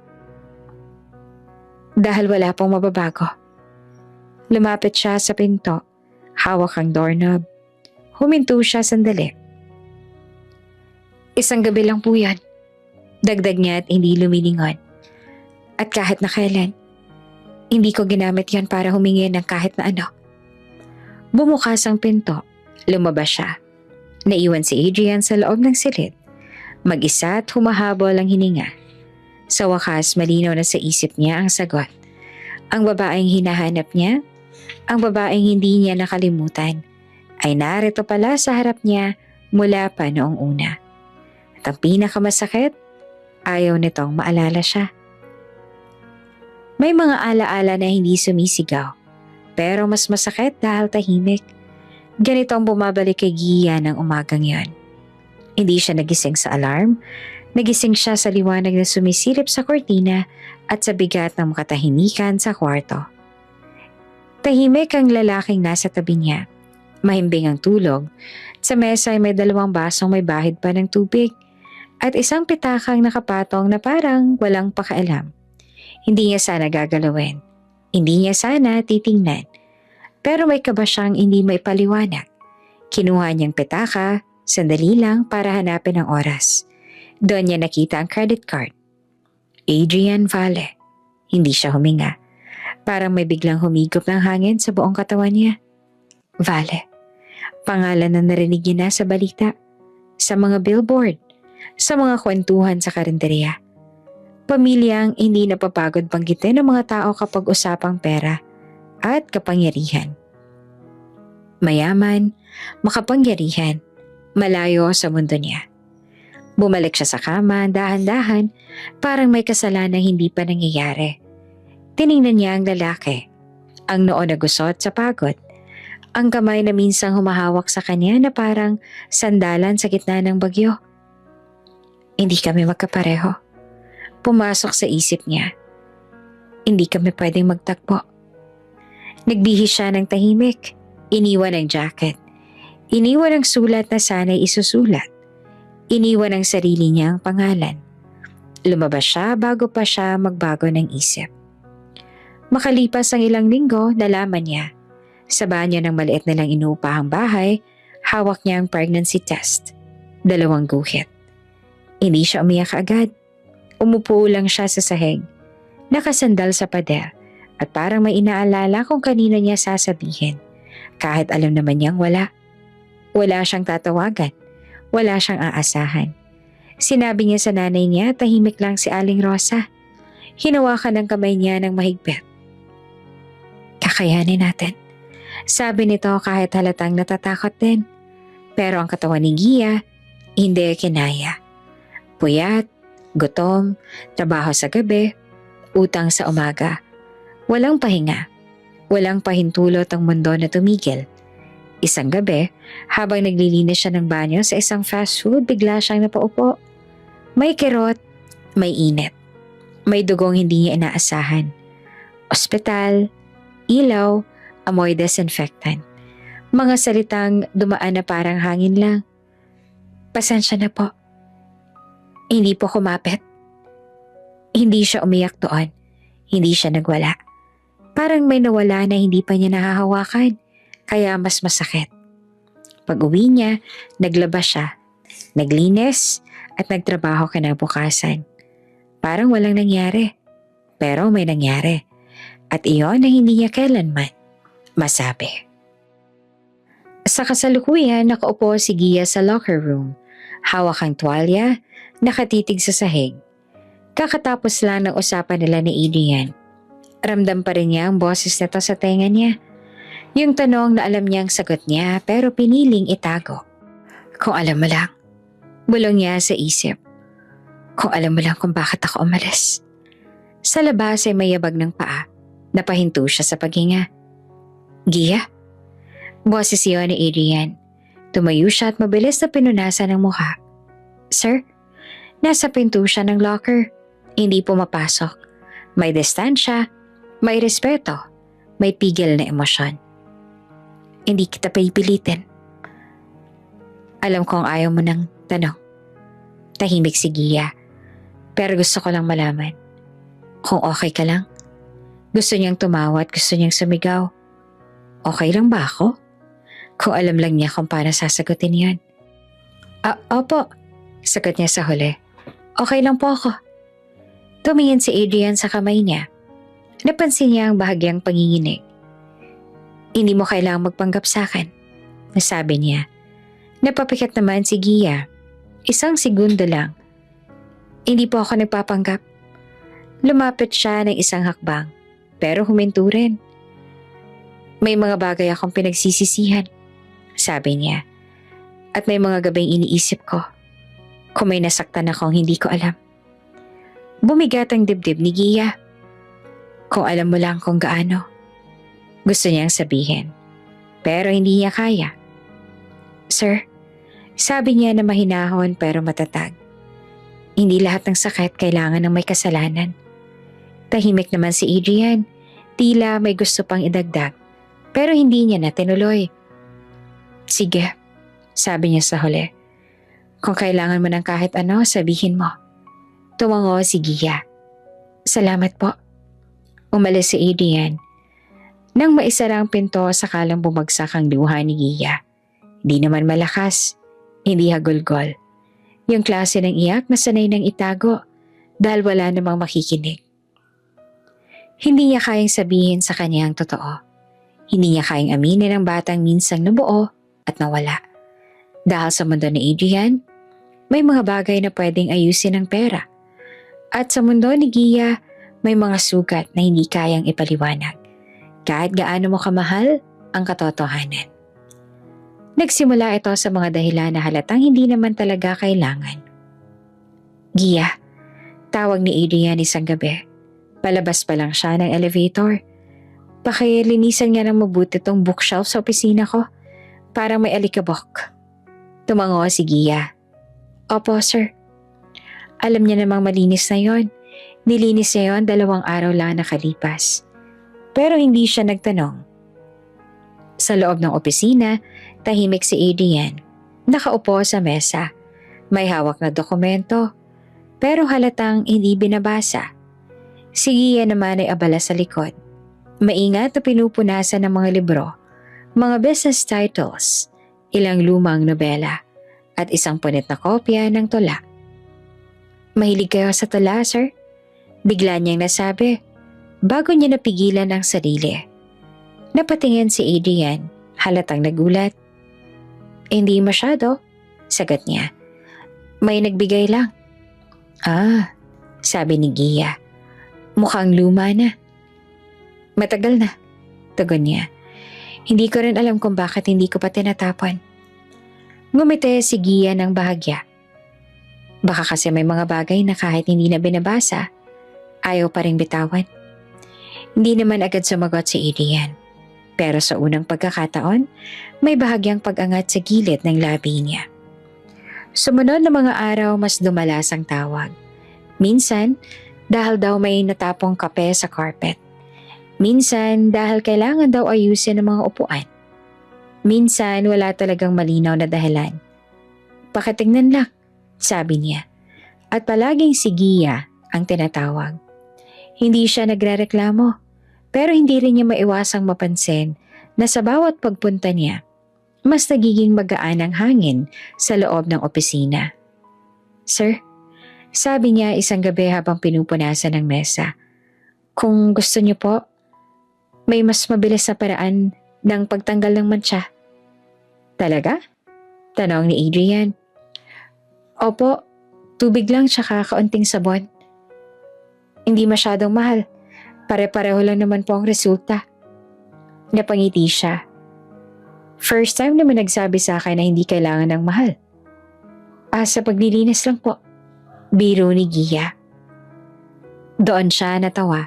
Dahil wala pong mababago. Lumapit siya sa pinto, hawak ang doorknob. Huminto siya sandali. Isang gabi lang po yan. Dagdag niya at hindi lumilingon. At kahit na kailan, hindi ko ginamit yan para humingi ng kahit na ano. Bumukas ang pinto. Lumabas siya. Naiwan si Adrian sa loob ng silid. Mag-isa at humahabol ang hininga. Sa wakas, malinaw na sa isip niya ang sagot. Ang babaeng hinahanap niya, ang babaeng hindi niya nakalimutan, ay narito pala sa harap niya mula pa noong una. At ang pinakamasakit, ayaw nitong maalala siya. May mga alaala na hindi sumisigaw, pero mas masakit dahil tahimik. Ganito ang bumabalik kay Gia ng umagang yon. Hindi siya nagising sa alarm, nagising siya sa liwanag na sumisilip sa kortina at sa bigat ng katahimikan sa kwarto. Tahimik ang lalaking nasa tabi niya. Mahimbing ang tulog. Sa mesa ay may 2 basong may bahid pa ng tubig at isang pitakang nakapatong na parang walang pakailam. Hindi niya sana gagalawin. Hindi niya sana titingnan. Pero may kaba siyang hindi may paliwanag. Kinuha niyang pitaka, sandali lang para hanapin ang oras. Doon niya nakita ang credit card. Adrian Valle. Hindi siya huminga. Parang may biglang humigop ng hangin sa buong katawan niya. Valle. Pangalan na narinig niya na sa balita. Sa mga billboard. Sa mga kwentuhan sa karinderya. Pamilyang hindi napapagod banggitin ng mga tao kapag usapang pera at kapangyarihan. Mayaman, makapangyarihan, malayo sa mundo niya. Bumalik siya sa kama, dahan-dahan, parang may kasalanang hindi pa nangyayari. Tiningnan niya ang lalaki, ang noo na gusot sa pagod, ang kamay na minsang humahawak sa kanya na parang sandalan sa gitna ng bagyo. Hindi kami magkapareho. Pumasok sa isip niya. Hindi kami pwedeng magtagpo. Nagbihis siya ng tahimik. Iniwan ang jacket. Iniwan ang sulat na sana'y isusulat. Iniwan ang sarili niyang pangalan. Lumabas siya bago pa siya magbago ng isip. Makalipas ang ilang linggo, nalaman niya. Sa banyo ng maliit na lang inuupahang bahay, hawak niya ang pregnancy test. 2 guhit. Hindi siya umiyak agad. Umupo lang siya sa sahig, nakasandal sa pader at parang may inaalala kung kanino niya sasabihin Kahit alam naman niyang wala. Wala siyang tatawagan. Wala siyang aasahan. Sinabi niya sa nanay niya, tahimik lang si Aling Rosa. Hinawakan ng kamay niya ng mahigpit. Kakayanin natin. Sabi nito kahit halatang natatakot din. Pero ang katawan ni Gia, hindi kinaya. Puyat, gutom, trabaho sa gabi, utang sa umaga. Walang pahinga. Walang pahintulot ang mundo na tumigil. Isang gabi, habang naglilinis siya ng banyo sa isang fast food, bigla siyang napaupo. May kirot, may init. May dugong hindi niya inaasahan. Ospital, ilaw, amoy disinfectant. Mga salitang dumaan na parang hangin lang. Pasensya na po. Hindi po kumapit. Hindi siya umiyak doon. Hindi siya nagwala. Parang may nawala na hindi pa niya nahahawakan. Kaya mas masakit. Pag uwi niya, naglabas siya. Naglinis at nagtrabaho kinabukasan. Parang walang nangyari. Pero may nangyari. At iyon na hindi niya kailanman masabi. Sa kasalukuyan, nakaupo si Gia sa locker room. Hawak ang tuwalya, nakatitig sa sahig. Kakatapos lang ng usapan nila ni Adrian. Ramdam pa rin niya ang boses nito sa tenga niya. Yung tanong na alam niyang sagot niya pero piniling itago. Kung alam mo lang, bulong niya sa isip. Kung alam mo lang kung bakit ako umalis. Sa labas ay may yabag ng paa. Napahinto siya sa paghinga. Gia? Boses iyon ni Adrian. Tumayo siya at mabilis na pinunasan ang mukha. Sir, nasa pinto siya ng locker. Hindi pumapasok. May distansya, may respeto, may pigil na emosyon. Hindi kita pipilitin. Alam kong ayaw mo ng tanong. Tahimik si Gia. Pero gusto ko lang malaman. Kung okay ka lang. Gusto niyang tumawa at gusto niyang sumigaw. Okay lang ba ako? Kung alam lang niya kung paano sasagutin yan. Opo. Sagot niya sa huli. Okay lang po ako. Tumingin si Adrian sa kamay niya. Napansin niya ang bahagyang panginginig. Hindi mo kailangang magpanggap sa akin, nasabi niya. Napapikat naman si Gia. Isang segundo lang. Hindi po ako nagpapanggap. Lumapit siya ng isang hakbang, pero huminto rin. May mga bagay akong pinagsisisihan, sabi niya. At may mga gabing iniisip ko. Kung may nasaktan akong hindi ko alam. Bumigat ang dibdib ni Gia. Kung alam mo lang kung gaano. Gusto niyang sabihin, pero hindi niya kaya. Sir, sabi niya na mahinahon pero matatag. Hindi lahat ng sakit kailangan ng may kasalanan. Tahimik naman si Adrian, tila may gusto pang idagdag, pero hindi niya na tinuloy. Sige, sabi niya sa huli. Kung kailangan mo ng kahit ano, sabihin mo. Tumango si Gia. Salamat po. Umalis si Adrian. Nang maisara ang pinto, sakalang bumagsak ang luha ni Gia. Di naman malakas, hindi hagulgol. Yung klase ng iyak na sanay nang itago dahil wala namang makikinig. Hindi niya kayang sabihin sa kanya ang totoo. Hindi niya kayang aminin ang batang minsang nabuo at nawala. Dahil sa mundo ni Adrian, may mga bagay na pwedeng ayusin ng pera. At sa mundo ni Gia, may mga sugat na hindi kayang ipaliwanag. Kahit gaano mo kamahal ang katotohanan. Nagsimula ito sa mga dahilan na halatang hindi naman talaga kailangan. Gia, tawag ni Adrian isang gabi. Palabas pa lang siya ng elevator. Pakilinisan niya ng mabuti tong bookshelf sa opisina ko. Parang may alikabok. Tumango si Gia. Opo, sir. Alam niya namang malinis na yon. Nilinis niya yon 2 araw lang nakalipas. Pero hindi siya nagtanong. Sa loob ng opisina, tahimik si Adrian. Nakaupo sa mesa. May hawak na dokumento. Pero halatang hindi binabasa. Si Gia naman ay abala sa likod. Maingat na pinupunasan ng mga libro, mga business titles, ilang lumang nobela, at isang punit na kopya ng tula. Mahilig kayo sa tula, sir? Bigla niyang nasabi. Bago niya napigilan ang sarili. Napatingin si Adrian Halatang nagulat. Hindi masyado, sagot niya. May nagbigay lang. Ah, sabi ni Gia. Mukhang luma na. Matagal na, tugon niya. Hindi ko rin alam kung bakit hindi ko pa tinatapon. Ngumiti si Gia ng bahagya. Baka kasi may mga bagay na kahit hindi na binabasa, ayaw pa rin bitawan. Hindi naman agad sumagot si Adrian. Pero sa unang pagkakataon, may bahagyang pag-angat sa gilid ng labi niya. Sumunod na mga araw mas dumalas ang tawag. Minsan, dahil daw may natapong kape sa carpet. Minsan, dahil kailangan daw ayusin ang mga upuan. Minsan, wala talagang malinaw na dahilan. Pakitingnan lang, sabi niya. At palaging si Gia ang tinatawag. Hindi siya nagrereklamo, pero hindi rin niya maiwasang mapansin na sa bawat pagpunta niya, mas nagiging magaan ang hangin sa loob ng opisina. Sir, sabi niya isang gabi habang pinupunasan ng mesa, kung gusto niyo po, may mas mabilis na paraan ng pagtanggal ng mantsa. Talaga? Tanong ni Adrian. Opo, tubig lang tsaka kaunting sabon. Hindi masyadong mahal. Pare-pareho lang naman po ang resulta. Napangiti siya. First time naman nagsabi sa akin na hindi kailangan ng mahal. Sa paglilinis lang po. Biro ni Gia. Doon siya natawa.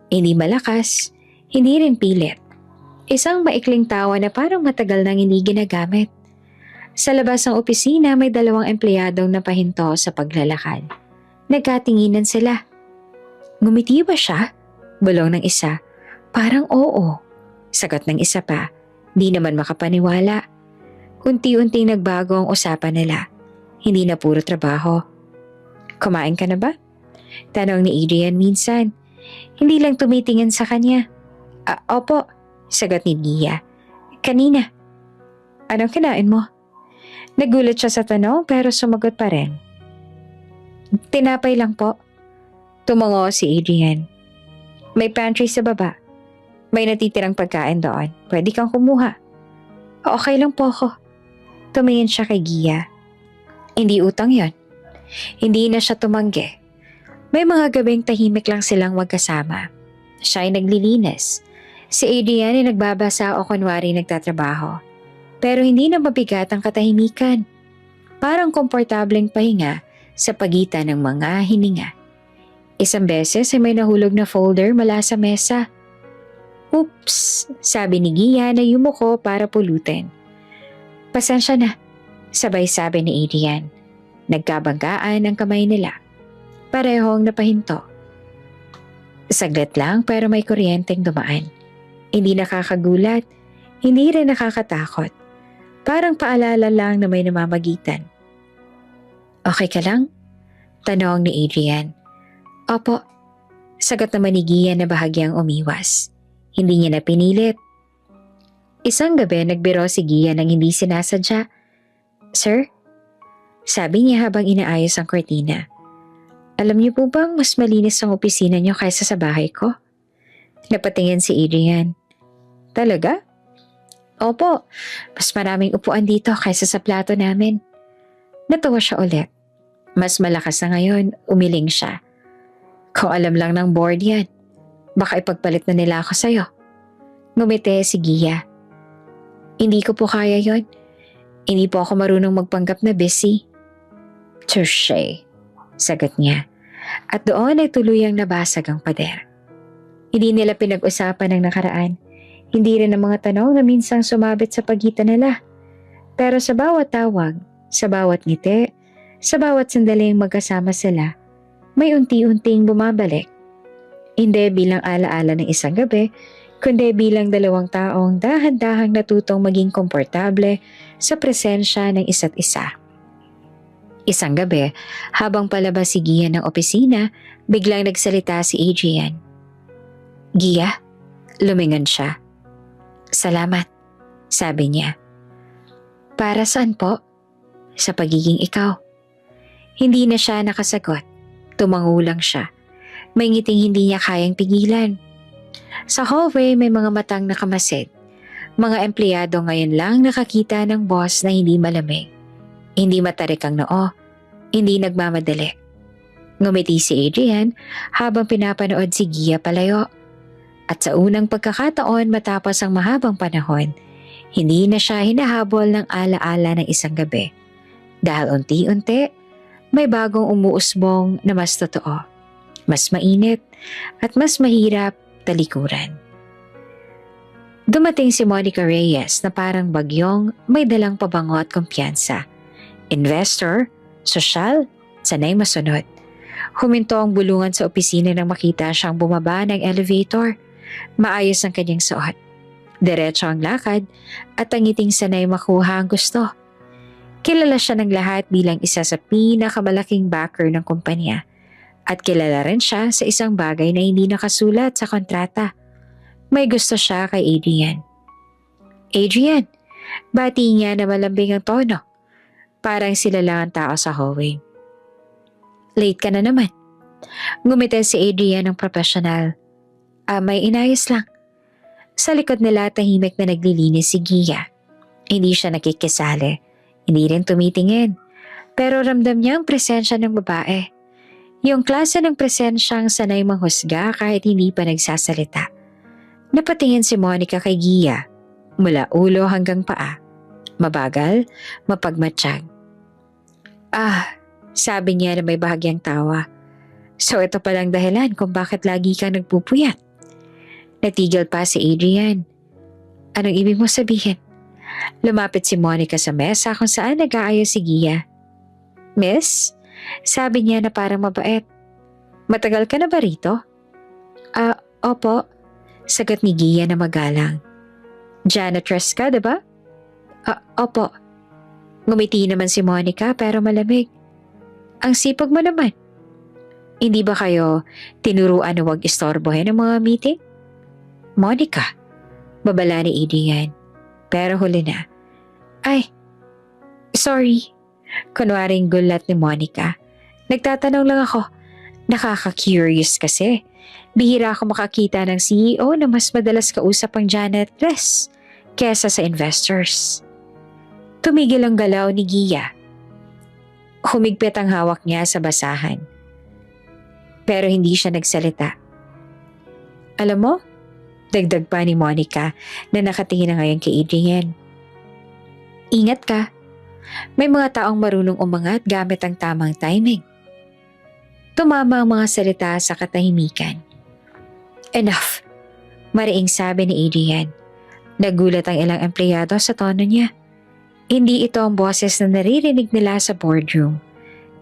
Hindi malakas, hindi rin pilit. Isang maikling tawa na parang matagal nang hindi ginagamit. Sa labas ng opisina may 2 empleyadong napahinto sa paglalakad. Nagkatinginan sila. Ngumiti ba siya? Bulong ng isa. Parang oo. Sagot ng isa pa. Di naman makapaniwala. Unti-unting nagbago ang usapan nila. Hindi na puro trabaho. Kumain ka na ba? Tanong ni Adrian minsan. Hindi lang tumitingin sa kanya. Opo. Sagot ni Gia. Kanina. Anong kinain mo? Nagulat siya sa tanong pero sumagot pa rin. Tinapay lang po. Tumango si Adrian. May pantry sa baba. May natitirang pagkain doon. Pwede kang kumuha. Okay lang po ako. Tumingin siya kay Gia. Hindi utang yon. Hindi na siya tumanggi. May mga gabing tahimik lang silang magkasama. Siya ay naglilinis. Si Adrian ay nagbabasa o kunwari nagtatrabaho. Pero hindi na mabigat ang katahimikan. Parang komportableng pahinga sa pagitan ng mga hininga. Isang beses ay may nahulog na folder mula sa mesa. Oops, sabi ni Gia na yumuko para pulutin. Pasensya na, sabay sabi ni Adrian. Nagkabanggaan ang kamay nila. Parehong napahinto. Saglit lang pero may kuryenteng dumaan. Hindi nakakagulat, hindi rin nakakatakot. Parang paalala lang na may namamagitan. Okay ka lang? Tanong ni Adrian. Opo. Sagot naman ni Gia na bahagyang umiwas. Hindi niya na pinilit. Isang gabi nagbiro si Gia nang hindi sinasadya. Sir? Sabi niya habang inaayos ang kortina. Alam niyo po bang mas malinis ang opisina niyo kaysa sa bahay ko? Napatingin si Adrian. Talaga? Opo, mas maraming upuan dito kaysa sa plato namin. Natawa siya ulit. Mas malakas na ngayon, umiling siya. Kung alam lang ng board yan, baka ipagpalit na nila ako sa'yo. Ngumiti si Gia. Hindi ko po kaya yon. Hindi po ako marunong magpanggap na busy. Touché, sagot niya. At doon ay tuluyang nabasag ang pader. Hindi nila pinag-usapan ng nakaraan. Hindi rin ang mga tanong na minsang sumabit sa pagitan nila. Pero sa bawat tawag, sa bawat ngiti, sa bawat sandaling magkasama sila, may unti-unting bumabalik. Hindi bilang alaala ng isang gabi, kundi bilang 2 taong dahan-dahang natutong maging komportable sa presensya ng isa't isa. Isang gabi, habang palabas si Gia ng opisina, biglang nagsalita si Adrian. Gia, lumingon siya. Salamat, sabi niya. Para saan po? Sa pagiging ikaw. Hindi na siya nakasagot. Tumango lang siya. May ngiting hindi niya kayang pigilan. Sa hallway may mga matang nakamasid. Mga empleyado ngayon lang nakakita ng boss na hindi malamig, hindi matarik ang noo, hindi nagmamadali. Ngumiti si Adrian habang pinapanood si Gia palayo. At sa unang pagkakataon matapos ang mahabang panahon, hindi na siya hinahabol ng alaala ng isang gabi. Dahil unti-unti, may bagong umuusbong na mas totoo, mas mainit at mas mahirap talikuran. Dumating si Monica Reyes na parang bagyong may dalang pabango at kumpiyansa. Investor, sosyal, sanay masunod. Huminto ang bulungan sa opisina nang makita siyang bumaba ng elevator. Maayos ang kanyang suot. Diretso ang lakad at ang ngiting sanay makuha ang gusto. Kilala siya ng lahat bilang isa sa pinakamalaking backer ng kumpanya. At kilala rin siya sa isang bagay na hindi nakasulat sa kontrata. May gusto siya kay Adrian. Adrian, bati niya na malambing ang tono. Parang sila lang ang tao sa hallway. Late ka na naman. Ngumiti si Adrian ng profesional. May inayos lang. Sa likod nila tahimik na naglilinis si Gia. Hindi siya nakikisali. Hindi rin tumitingin. Pero ramdam niya ang presensya ng babae. Yung klase ng presensyang sanay manghusga kahit hindi pa nagsasalita. Napatingin si Monica kay Gia. Mula ulo hanggang paa. Mabagal, mapagmatsyag. Sabi niya na may bahagyang tawa. So ito palang dahilan kung bakit lagi kang nagpupuyat. Natigil pa si Adrian. Anong ibig mo sabihin? Lumapit si Monica sa mesa kung saan nag-aayos si Gia. Miss, sabi niya na parang mabait. Matagal ka na ba rito? Opo. Sagot ni Gia na magalang. Janitress ka, diba? Opo. Ngumiti naman si Monica pero malamig. Ang sipag mo naman. Hindi ba kayo tinuruan na huwag istorbohin ang mga meeting? Monica, babala ni Adrian. Pero huli na. Ay, sorry. Kunwaring gulat ni Monica. Nagtatanong lang ako. Nakaka-curious kasi. Bihira ako makakita ng CEO na mas madalas kausap ang janitress kesa sa investors. Tumigil ang galaw ni Gia. Humigpit ang hawak niya sa basahan. Pero hindi siya nagsalita. Alam mo, dagdag pa ni Monica na nakatingin na ngayon kay Adrian. Ingat ka. May mga taong marunong umangat gamit ang tamang timing. Tumama ang mga salita sa katahimikan. Enough, mariing sabi ni Adrian. Nagulat ang ilang empleyado sa tono niya. Hindi ito ang boses na naririnig nila sa boardroom.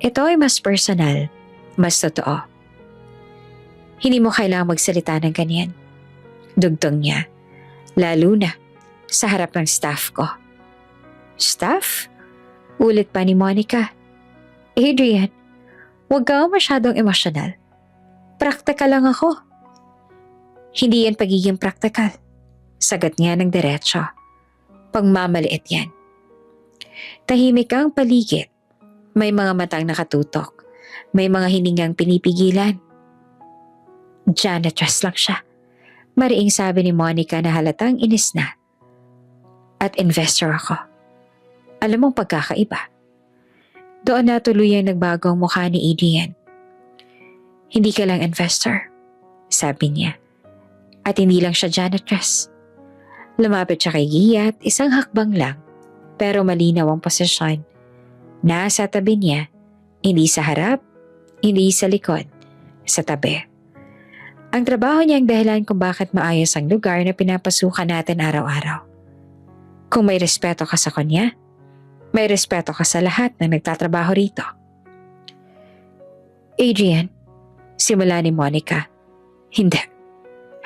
Ito ay mas personal, mas totoo. Hindi mo kailangang magsalita ng ganyan. Dugtong niya, lalo na sa harap ng staff ko. Staff? Ulit pa ni Monica. Adrian, huwag ka masyadong emosyonal. Praktikal lang ako. Hindi yan pagiging praktikal. Sagot niya ng diretso. Pagmamaliit yan. Tahimik ang paligid. May mga matang nakatutok. May mga hiningang pinipigilan. Janitress lang siya. Mariing sabi ni Monica na halatang inis na. At investor ako. Alam mong pagkakaiba. Doon na tuluyang nagbago ang mukha ni Adrian. Hindi ka lang investor, sabi niya. At hindi lang siya janitress. Lumapit siya kay Gia at isang hakbang lang, pero malinaw ang posisyon. Nasa tabi niya, hindi sa harap, hindi sa likod, sa tabi. Ang trabaho niya ang dahilan kung bakit maayos ang lugar na pinapasukan natin araw-araw. Kung may respeto ka sa kanya, may respeto ka sa lahat na nagtatrabaho rito. Adrian, simula ni Monica. Hindi.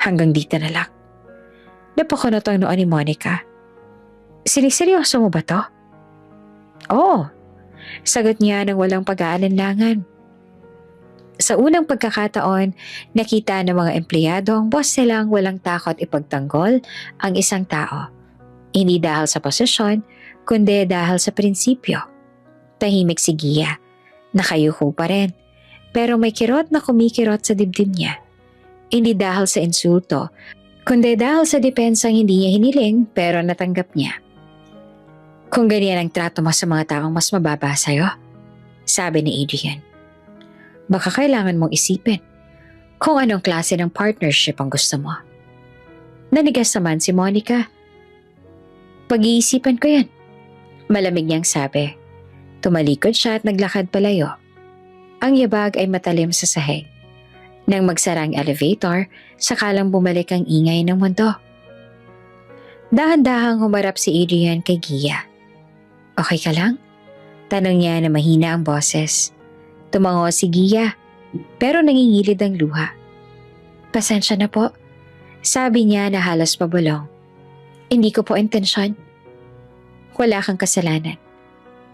Hanggang dito na lang. Napakunot ang noon ni Monica. Siniseryoso mo ba to? Oo. Sagot niya nang walang pag-aalinlangan. Sa unang pagkakataon, nakita ng mga empleyado ang boss nilang walang takot ipagtanggol ang isang tao. Hindi dahil sa posisyon, kundi dahil sa prinsipyo. Tahimik si Gia. Nakayuko pa rin. Pero may kirot na kumikirot sa dibdib niya. Hindi dahil sa insulto, Kundi dahil sa depensang hindi niya hiniling pero natanggap niya. Kung ganyan ang trato mo sa mga taong mas mababa sa'yo, sabi ni Adrian, baka kailangan mong isipin kung anong klase ng partnership ang gusto mo. Nanigas naman si Monica. Pag-iisipan ko yan. Malamig niyang sabi. Tumalikod siya at naglakad palayo. Ang yabag ay matalim sa sahig. Nang magsara ang elevator, sakalang bumalik ang ingay ng mundo. Dahan-dahang humarap si Adrian kay Gia. Okay ka lang? Tanong niya na mahina ang boses. Tumango si Gia, pero nangingilid ang luha. Pasensya na po. Sabi niya na halos pabulong. Hindi ko po intensyon. Wala kang kasalanan.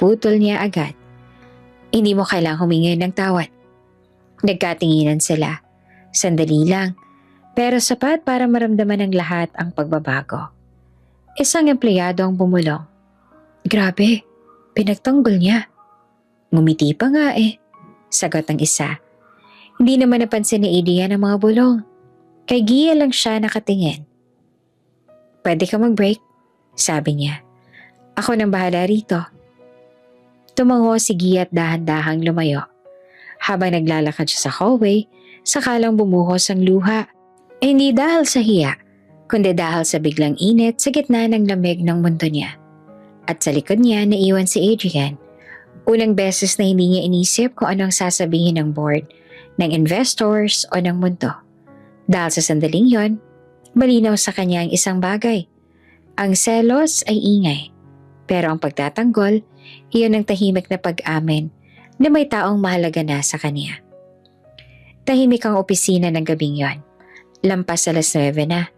Putol niya agad. Hindi mo kailangang humingi ng tawad. Nagkatinginan sila. Sandali lang, pero sapat para maramdaman ng lahat ang pagbabago. Isang empleyado ang bumulong. Grabe, pinagtanggol niya. Ngumiti pa nga sagot ng isa. Hindi naman napansin ni Adrian ang mga bulong. Kay Gia lang siya nakatingin. Pwede ka mag-break, sabi niya. Ako nang bahala rito. Tumango si Gia at dahan-dahang lumayo. Habang naglalakad siya sa hallway, sakalang bumuhos ang luha. Hindi dahil sa hiya, kundi dahil sa biglang init sa gitna ng lamig ng mundo niya. At sa likod niya naiwan si Adrian. Unang beses na hindi niya inisip kung anong sasabihin ng board, ng investors o ng mundo. Dahil sa sandaling yon, malinaw sa kanya ang isang bagay. Ang selos ay ingay, pero ang pagtatanggol, iyon ang tahimik na pag-amin na may taong mahalaga na sa kanya. Tahimik ang opisina ng gabing yon. Lampas alas 9 na,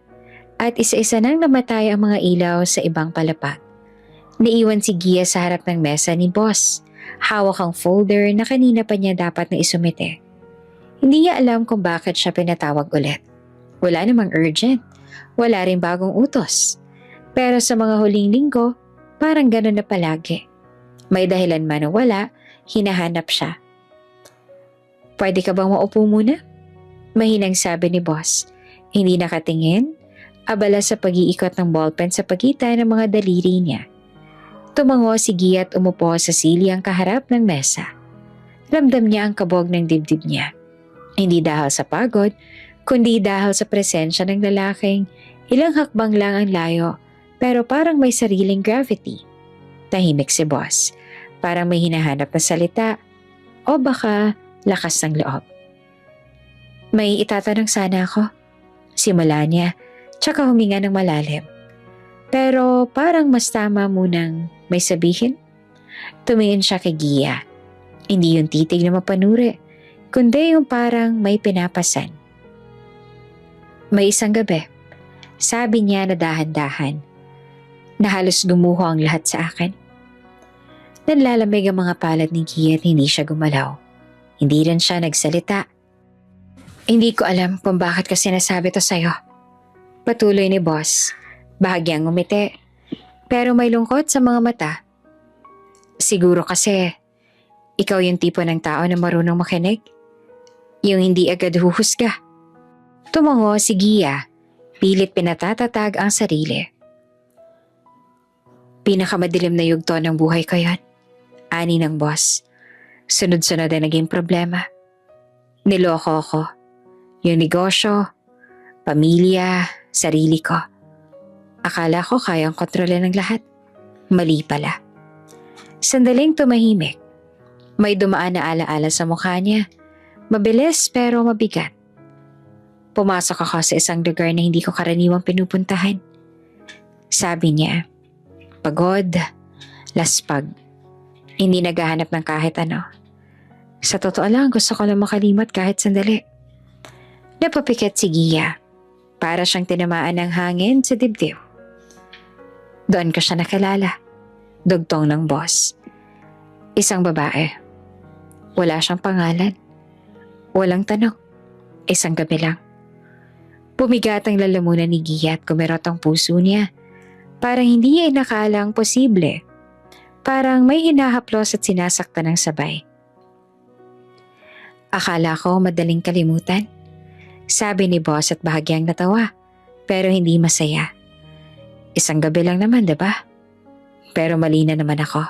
at isa-isa nang namatay ang mga ilaw sa ibang palapag. Naiwan si Gia sa harap ng mesa ni boss. Hawak ang folder na kanina pa niya dapat na isumite. Hindi niya alam kung bakit siya pinatawag ulit. Wala namang urgent. Wala rin bagong utos. Pero sa mga huling linggo, parang gano'n na palagi. May dahilan man o wala, hinahanap siya. Pwede ka bang maupo muna? Mahinang sabi ni boss. Hindi nakatingin, abala sa pag-iikot ng ballpen sa pagitan ng mga daliri niya. Tumango si Gia at umupo sa silyang kaharap ng mesa. Ramdam niya ang kabog ng dibdib niya. Hindi dahil sa pagod, kundi dahil sa presensya ng lalaking ilang hakbang lang ang layo pero parang may sariling gravity. Tahimik si boss, parang may hinahanap na salita o baka lakas ng loob. May itatanong sana ako. Simula niya, tsaka huminga ng malalim. Pero parang mas tama munang may sabihin. Tumingin siya kay Gia. Hindi yung titig na mapanuri, kundi yung parang may pinapasan. May isang gabi, sabi niya na dahan-dahan, na halos gumuho ang lahat sa akin. Nanlalamig ang mga palad ni Gia at hindi siya gumalaw. Hindi rin siya nagsalita. Hindi ko alam kung bakit ko sinasabi to sa'yo. Patuloy ni boss, bahagyang ngumiti, pero may lungkot sa mga mata. Siguro kasi, ikaw yung tipo ng tao na marunong makinig. Yung hindi agad huhusga. Tumango si Gia, pilit pinatatatag ang sarili. Pinakamadilim na yugto ng buhay ko yan. Ani ng boss. Sunod-sunod na naging problema. Niloko ko. Yung negosyo, pamilya, sarili ko. Akala ko kayang kontrolin ng lahat. Mali pala. Sandaling tumahimik. May dumaan na alaala sa mukha niya. Mabilis pero mabigat. Pumasok ako sa isang lugar na hindi ko karaniwang pinupuntahan. Sabi niya, pagod, laspag, hindi naghahanap ng kahit ano. Sa totoo lang, gusto ko lang makalimot kahit sandali. Napapikit si Gia. Para siyang tinamaan ng hangin sa dibdib. Doon ko siya nakilala. Dugtong ng boss. Isang babae. Wala siyang pangalan. Walang tanong. Isang gabi lang. Pumigat ang lalamunan ni Gia at kumirot ang puso niya. Parang hindi niya inakalang posible. Parang may hinahaplos at sinasaktan ng sabay. Akala ko madaling kalimutan. Sabi ni boss at bahagyang natawa. pero hindi masaya. Isang gabi lang naman, diba? Pero mali na naman ako.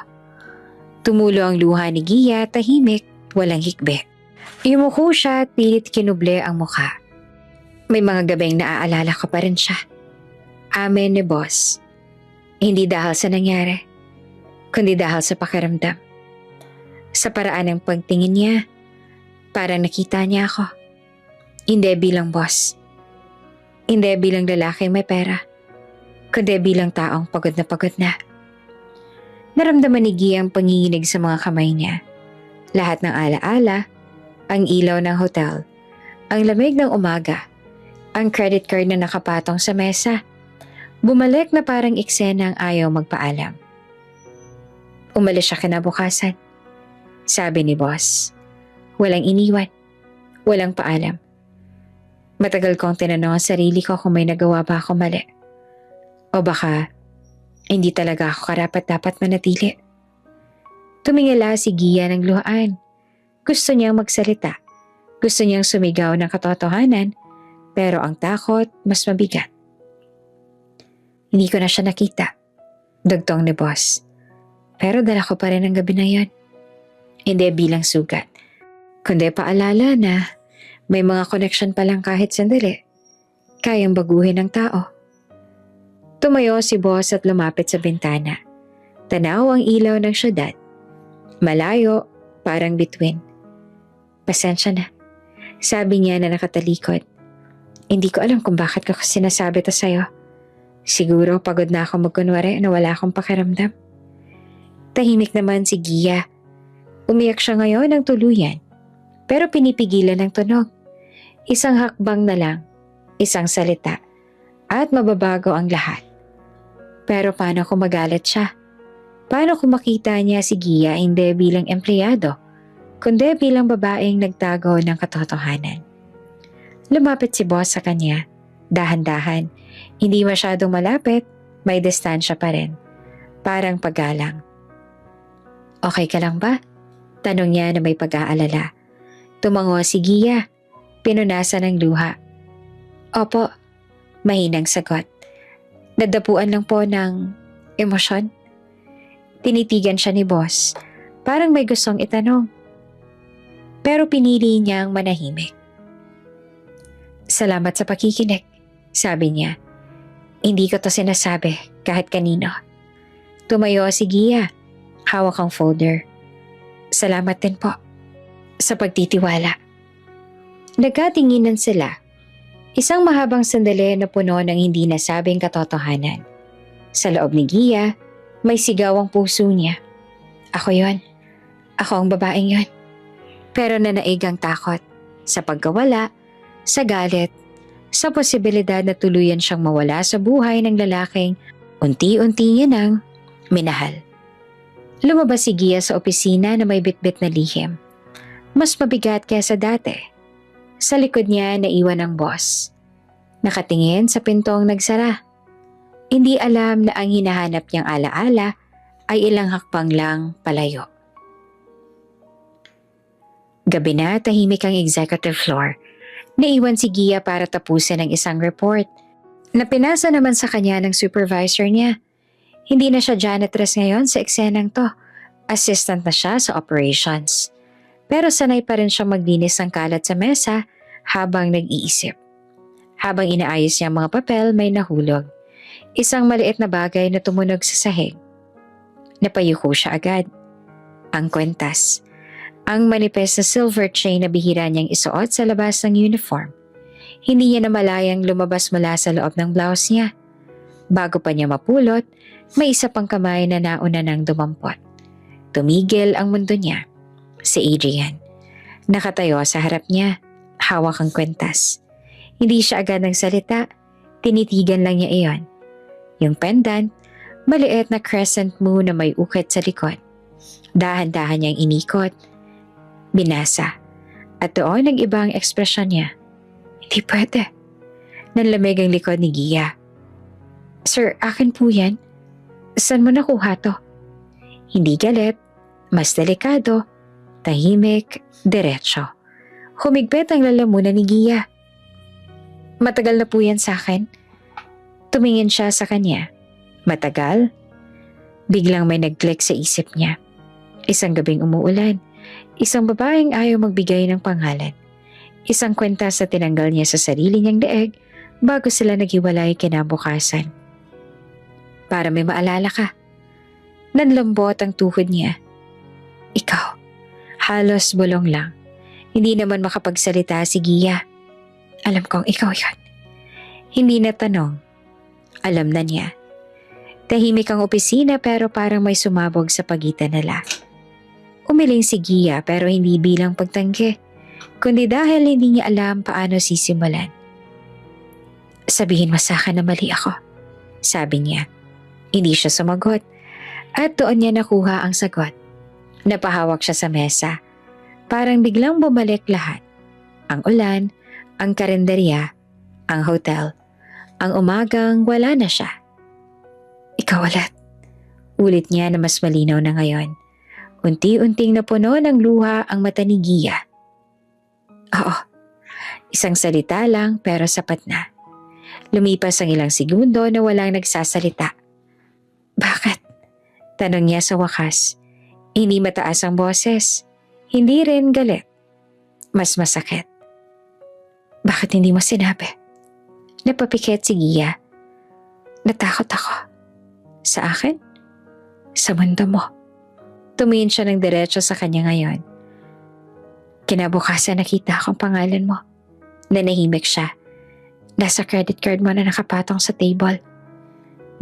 Tumulo ang luha ni Gia, tahimik, walang hikbi. Yumuko siya at pilit kinuble ang mukha. May mga gabing naaalala ko pa rin siya. Amen ni boss. Hindi dahil sa nangyari, kundi dahil sa pakiramdam. Sa paraan ng pagtingin niya, parang nakita niya ako. Hindi bilang boss. Hindi bilang lalaking may pera, kundi bilang taong pagod na. Naramdaman ni Gia ang panginginig sa mga kamay niya. Lahat ng alaala, ang ilaw ng hotel, ang lamig ng umaga, ang credit card na nakapatong sa mesa. Bumalik na parang eksena ang ayaw magpaalam. Umalis siya kinabukasan. Sabi ni boss, walang iniwan, walang paalam. Matagal kong tinanong ang sarili ko kung may nagawa ba ako mali. O baka, hindi talaga ako karapat-dapat manatili. Tumingala si Gia ng luhaan. Gusto niyang magsalita. Gusto niyang sumigaw ng katotohanan, pero ang takot mas mabigat. Hindi ko na siya nakita. Dugtong ni boss. Pero dala ko pa rin ang gabi na yon. Hindi bilang sugat, kundi paalala na may mga connection pa lang kahit sandali. Kayang baguhin ng tao. Tumayo si boss at lumapit sa bintana. Tanaw ang ilaw ng syudad. Malayo, parang bituin. Pasensya na, sabi niya na nakatalikod. Hindi ko alam kung bakit ko sinasabi to sa'yo. Siguro pagod na ako magkunwari na wala akong pakiramdam. Tahimik naman si Gia. Umiyak siya ngayon ng tuluyan, pero pinipigilan ng tunog. Isang hakbang na lang, isang salita, at mababago ang lahat. Pero paano kung magalit siya? Paano kung makita niya si Gia hindi bilang empleyado, kundi bilang babaeng nagtago ng katotohanan? Lumapit si boss sa kanya, dahan-dahan, hindi masyadong malapit, may distansya pa rin, parang paggalang. Okay ka lang ba? Tanong niya na may pag-aalala. Tumango si Gia, pinunasan ng luha. Opo, mahinang sagot. Nadapuan lang po ng emosyon. Tinitigan siya ni boss, parang may gustong itanong. Pero pinili niyang manahimik. Salamat sa pakikinig, sabi niya. Hindi ko to sinasabi kahit kanino. Tumayo si Gia, hawak ang folder. Salamat din po sa pagtitiwala. Nagkatinginan sila. Isang mahabang sandali na puno ng hindi nasabing katotohanan. Sa loob ni Gia, may sigaw ang puso niya. Ako yon. Ako ang babaeng yon. Pero nanaig ang takot sa pagkawala, sa galit, sa posibilidad na tuluyan siyang mawala sa buhay ng lalaking unti-unti niya nang minahal. Lumabas si Gia sa opisina na may bitbit na lihim. Mas mabigat kaysa dati. Sa likod niya naiwan ang boss. Nakatingin sa pintong nagsara. Hindi alam na ang hinahanap niyang alaala ay ilang hakbang lang palayo. Gabi na, tahimik ang executive floor. Naiwan si Gia para tapusin ang isang report. Napinasa naman sa kanya ng supervisor niya. Hindi na siya janitress ngayon sa eksenang to. Assistant na siya sa operations. Pero sanay pa rin siya maglinis ng kalat sa mesa habang nag-iisip. Habang inaayos niya ang mga papel, may nahulog. Isang maliit na bagay na tumunog sa sahig. Napayuko siya agad. Ang kwentas. Ang manipes na silver chain na bihira niyang isuot sa labas ng uniform. Hindi niya namalayang lumabas mula sa loob ng blouse niya. Bago pa niya mapulot, may isa pang kamay na nauna nang dumampot. Tumigil ang mundo niya. Si Adrian. Nakatayo sa harap niya, hawak ang kwentas. Hindi siya agad nagsalita, tinitigan lang niya iyon. Yung pendant, maliit na crescent moon na may ukit sa likod. Dahan-dahan niyang inikot. Binasa. At doon nag-iba ang ekspresyon niya. Hindi pwede. Nanlamig ang likod ni Gia. Sir, akin po yan. Saan mo nakuha to? Hindi galit, mas delikado, tahimik, diretso. Humigpit ang lalamunan ni Gia. Matagal na po yan sa akin. Tumingin siya sa kanya. Matagal. Biglang may nag-click sa isip niya. Isang gabing umuulan. Isang babaeng ayaw magbigay ng pangalan. Isang kwenta sa tinanggal niya sa sarili niyang leeg bago sila naghiwalay kinabukasan. Para may maalala ka. Nanlambot ang tuhod niya. Ikaw, halos bulong lang. Hindi naman makapagsalita si Gia. Alam kong ikaw yon. Hindi na tanong. Alam na niya. Tahimik ang opisina pero parang may sumabog sa pagitan nila. Umiling si Gia pero hindi bilang pagtanggi, kundi dahil hindi niya alam paano sisimulan. Sabihin mo sa akin na mali ako, sabi niya. Hindi siya sumagot at doon niya nakuha ang sagot. Napahawak siya sa mesa. Parang biglang bumalik lahat. Ang ulan, ang karinderya, ang hotel. Ang umagang wala na siya. Ikaw ulit. Ulit niya na mas malinaw na ngayon. Unti-unting napuno ng luha ang mata ni Gia. Oo, isang salita lang pero sapat na. Lumipas ang ilang segundo na walang nagsasalita. Bakit? Tanong niya sa wakas. Hindi mataas ang boses. Hindi rin galit. Mas masakit. Bakit hindi mo sinabi? Napapikit si Gia. Natakot ako. Sa akin? Sa mundo mo. Tumingin siya ng diretso sa kanya ngayon. Kinabukasan nakita akong pangalan mo. Nanahimik siya. Nasa credit card mo na nakapatong sa table.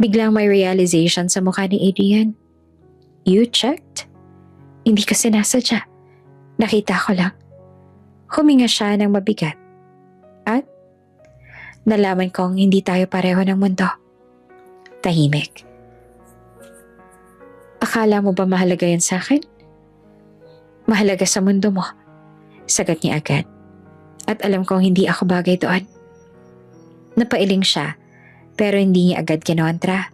Biglang may realization sa mukha ni Adrian. You checked? Hindi ka sinasadya. Nakita ko lang. Huminga siya ng mabigat. At nalaman kong hindi tayo pareho ng mundo. Tahimik. Akala mo ba mahalaga yan sa akin? Mahalaga sa mundo mo. Sagot niya agad. At alam kong hindi ako bagay doon. Napailing siya, pero hindi niya agad kinontra.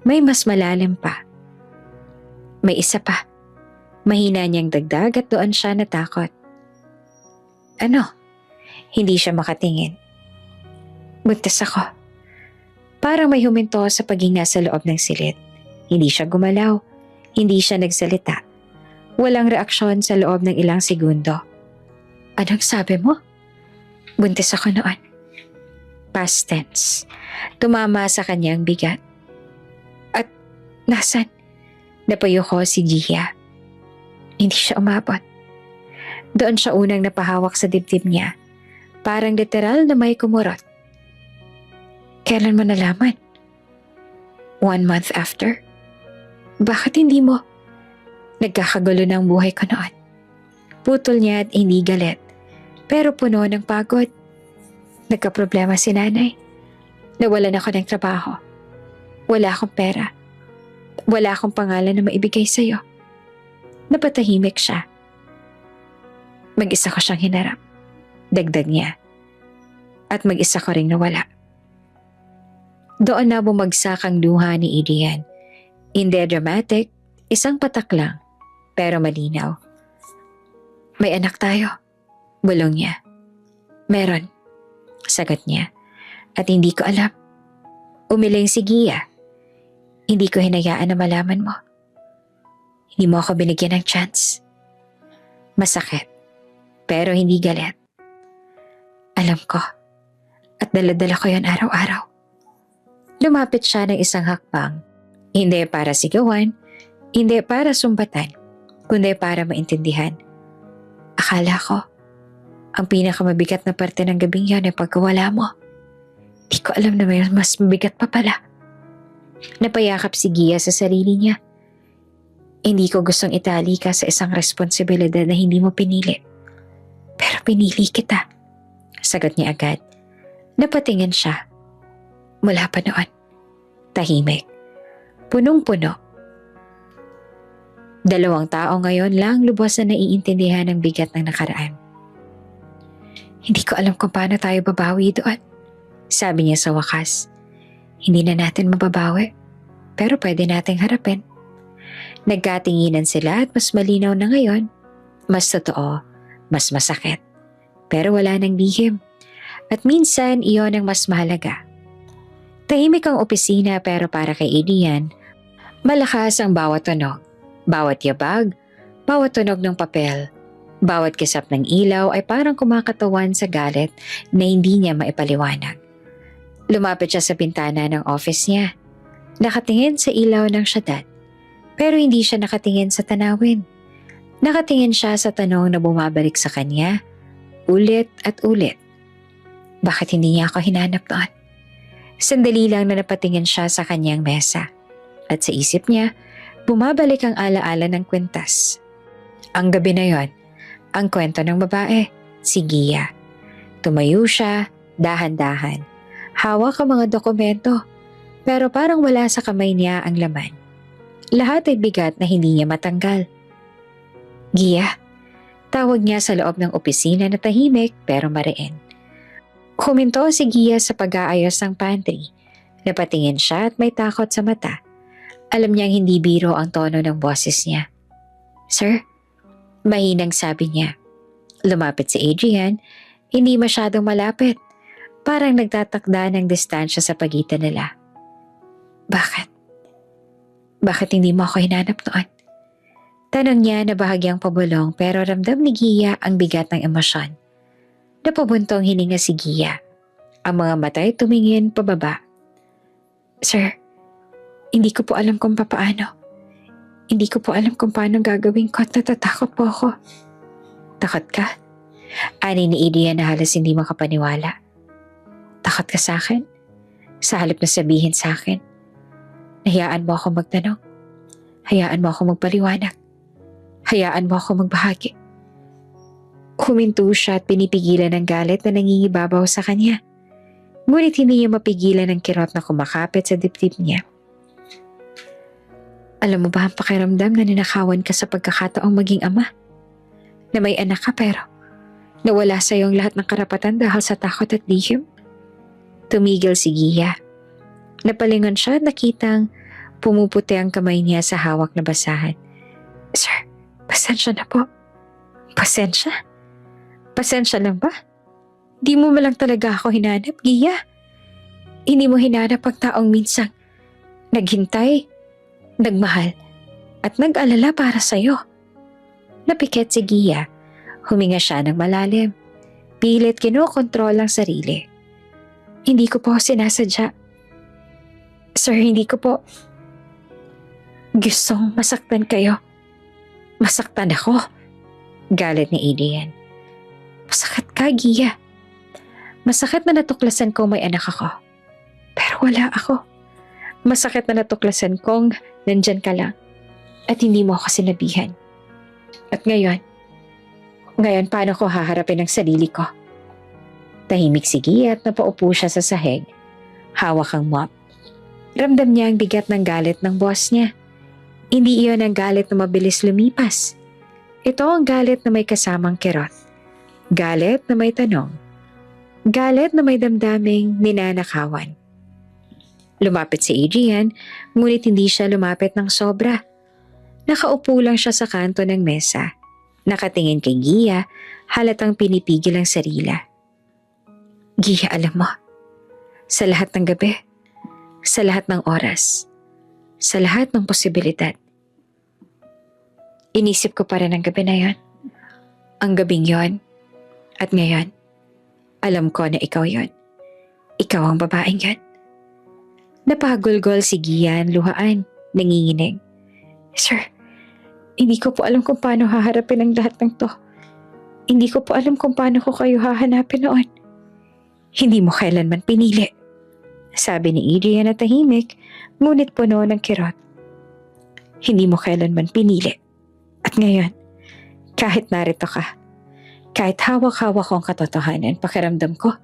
May mas malalim pa. May isa pa. Mahina niyang dagdag at doon siya natakot. Ano? Hindi siya makatingin. Buntis ako. Parang may huminto sa paghinga sa loob ng silid. Hindi siya gumalaw. Hindi siya nagsalita. Walang reaksyon sa loob ng ilang segundo. Anong sabi mo? Buntis ako noon. Past tense. Tumama sa kanyang bigat. At nasan? Napayo ko si Gia. Hindi siya umabot. Doon siya unang napahawak sa dibdib niya. Parang literal na may kumurot. Kailan mo nalaman? 1 month after? Bakit hindi mo? Nagkakagulo ng buhay ko noon. Putol niya at hindi galit. Pero puno ng pagod. Nagkaproblema si nanay. Nawalan ako ng trabaho. Wala akong pera. Wala akong pangalan na maibigay sa'yo. Napatahimik siya. Mag-isa ko siyang hinarap. Dagdag niya. At mag-isa ko ring nawala. Doon na bumagsak ang luha ni Adrian. Hindi dramatic, isang patak lang, pero malinaw. May anak tayo, bulong niya. Meron, sagot niya. At hindi ko alam. Umiling si Gia. Hindi ko hinayaan na malaman mo. Hindi mo ako binigyan ng chance. Masakit, pero hindi galit. Alam ko, at daladala ko yan araw-araw. Lumapit siya ng isang hakbang. Hindi para sigawan, hindi para sumbatan, kundi para maintindihan. Akala ko, ang pinakamabigat na parte ng gabing yan ay pagkawala mo. Di ko alam na may mas mabigat pa pala. Napayakap si Gia sa sarili niya. Hindi ko gustong itali ka sa isang responsibilidad na hindi mo pinili. Pero pinili kita. Sagot niya agad. Napatingin siya. Mula pa noon. Tahimik. Punong-puno. 2 tao ngayon lang lubos na naiintindihan ang bigat ng nakaraan. Hindi ko alam kung paano tayo babawi doon. Sabi niya sa wakas. Hindi na natin mababawi, pero pwede nating harapin. Nagkatinginan sila at mas malinaw na ngayon. Mas totoo, mas masakit. Pero wala nang lihim. At minsan iyon ang mas mahalaga. Tahimik ang opisina pero para kay Adrian, malakas ang bawat tunog, bawat yabag, bawat tunog ng papel, bawat kisap ng ilaw ay parang kumakatawan sa galit na hindi niya maipaliwanag. Lumapit siya sa bintana ng office niya. Nakatingin sa ilaw ng syudad, pero hindi siya nakatingin sa tanawin. Nakatingin siya sa tanong na bumabalik sa kanya, ulit at ulit. Bakit hindi niya ako hinanap noon? Sandali lang na napatingin siya sa kanyang mesa. At sa isip niya, bumabalik ang alaala ng kwintas. Ang gabi na yon, ang kwento ng babae, si Gia. Tumayo siya, dahan-dahan. Hawak ang mga dokumento, pero parang wala sa kamay niya ang laman. Lahat ay bigat na hindi niya matanggal. Gia, tawag niya sa loob ng opisina na tahimik pero mariin. Huminto si Gia sa pag-aayos ng pantry. Napatingin siya at may takot sa mata. Alam niyang hindi biro ang tono ng boses niya. Sir, mahinang sabi niya. Lumapit si Adrian, hindi masyadong malapit. Parang nagtatakda ng distansya sa pagitan nila. Bakit? Bakit hindi mo ako hinanap noon? Tanong niya na bahagyang pabulong pero ramdam ni Gia ang bigat ng emosyon. Napabuntong hininga si Gia. Ang mga mata'y tumingin pababa. Sir, hindi ko po alam kung papaano. Hindi ko po alam kung paano gagawin ko at natatakot po ako. Takot ka? Ani ni Adrian na halos hindi makapaniwala. Takot ka sa akin? Sa halip na sabihin sa akin. Hayaan mo ako magtanong. Hayaan mo ako magpaliwanag. Hayaan mo ako magbahagi. Huminto siya at pinipigilan ng galit na nangingibabaw sa kanya. Ngunit hindi niya mapigilan ang kirot na kumakapit sa dibdib niya. Alam mo ba ang pakiramdam na ninakawan ka sa pagkakataong maging ama? Na may anak ka pero nawala sa iyo ang lahat ng karapatan dahil sa takot at lihim? Tumigil si Gia. Napalingon siya at nakitang pumuputi ang kamay niya sa hawak na basahan. Sir, pasensya na po. Pasensya? Pasensya lang ba? Di mo malang talaga ako hinanap, Gia. Hindi mo hinanap ang taong minsang naghintay, nagmahal, at nag-alala para sa'yo. Napikit si Gia. Huminga siya ng malalim. Pilit kinokontrol ang sarili. Hindi ko po sinasadya. Sir, hindi ko po gustong masaktan kayo. Masaktan ako. Galit ni Adrian. Masakit ka, Gia. Masakit na natuklasan kong may anak ako. Pero wala ako. Masakit na natuklasan kong nandyan ka lang at hindi mo ako sinabihan. At ngayon paano ko haharapin ang sarili ko? Tahimik si Gia at napaupo siya sa sahig. Hawak ang mop. Ramdam niya ang bigat ng galit ng boss niya. Hindi iyon ang galit na mabilis lumipas. Ito ang galit na may kasamang kirot. Galit na may tanong. Galit na may damdaming ninanakawan. Lumapit si Adrian, ngunit hindi siya lumapit ng sobra. Nakaupo lang siya sa kanto ng mesa. Nakatingin kay Gia, halatang pinipigil ang sarili. Gia, alam mo, sa lahat ng gabi, sa lahat ng oras, sa lahat ng posibilidad, inisip ko pa rin ang gabi na yon. Ang gabing yon. At ngayon, alam ko na ikaw yon. Ikaw ang babaeng yon. Napagulgol si Gian, luhaan, nanginginig. Sir, hindi ko po alam kung paano haharapin ang lahat ng to. Hindi ko po alam kung paano ko kayo hahanapin noon. Hindi mo kailanman pinili. Sabi ni Adrian na tahimik, ngunit puno ng kirot. Hindi mo kailanman pinili. At ngayon, kahit narito ka, kahit hawak-hawak ko ang katotohanan, pakiramdam ko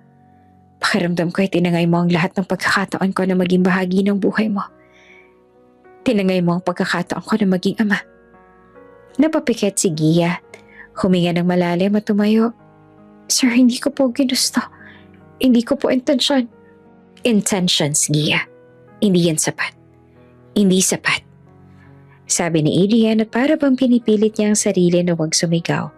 ay tinangay mo ang lahat ng pagkakataon ko na maging bahagi ng buhay mo. Tinangay mo ang pagkakataon ko na maging ama. Napapikit si Gia. Huminga ng malalim at tumayo. Sir, hindi ko po ginusto. Hindi ko po intensyon. Intentions, Gia. Hindi yan sapat. Hindi sapat. Sabi ni Adrian at para bang pinipilit niya ang sarili na huwag sumigaw,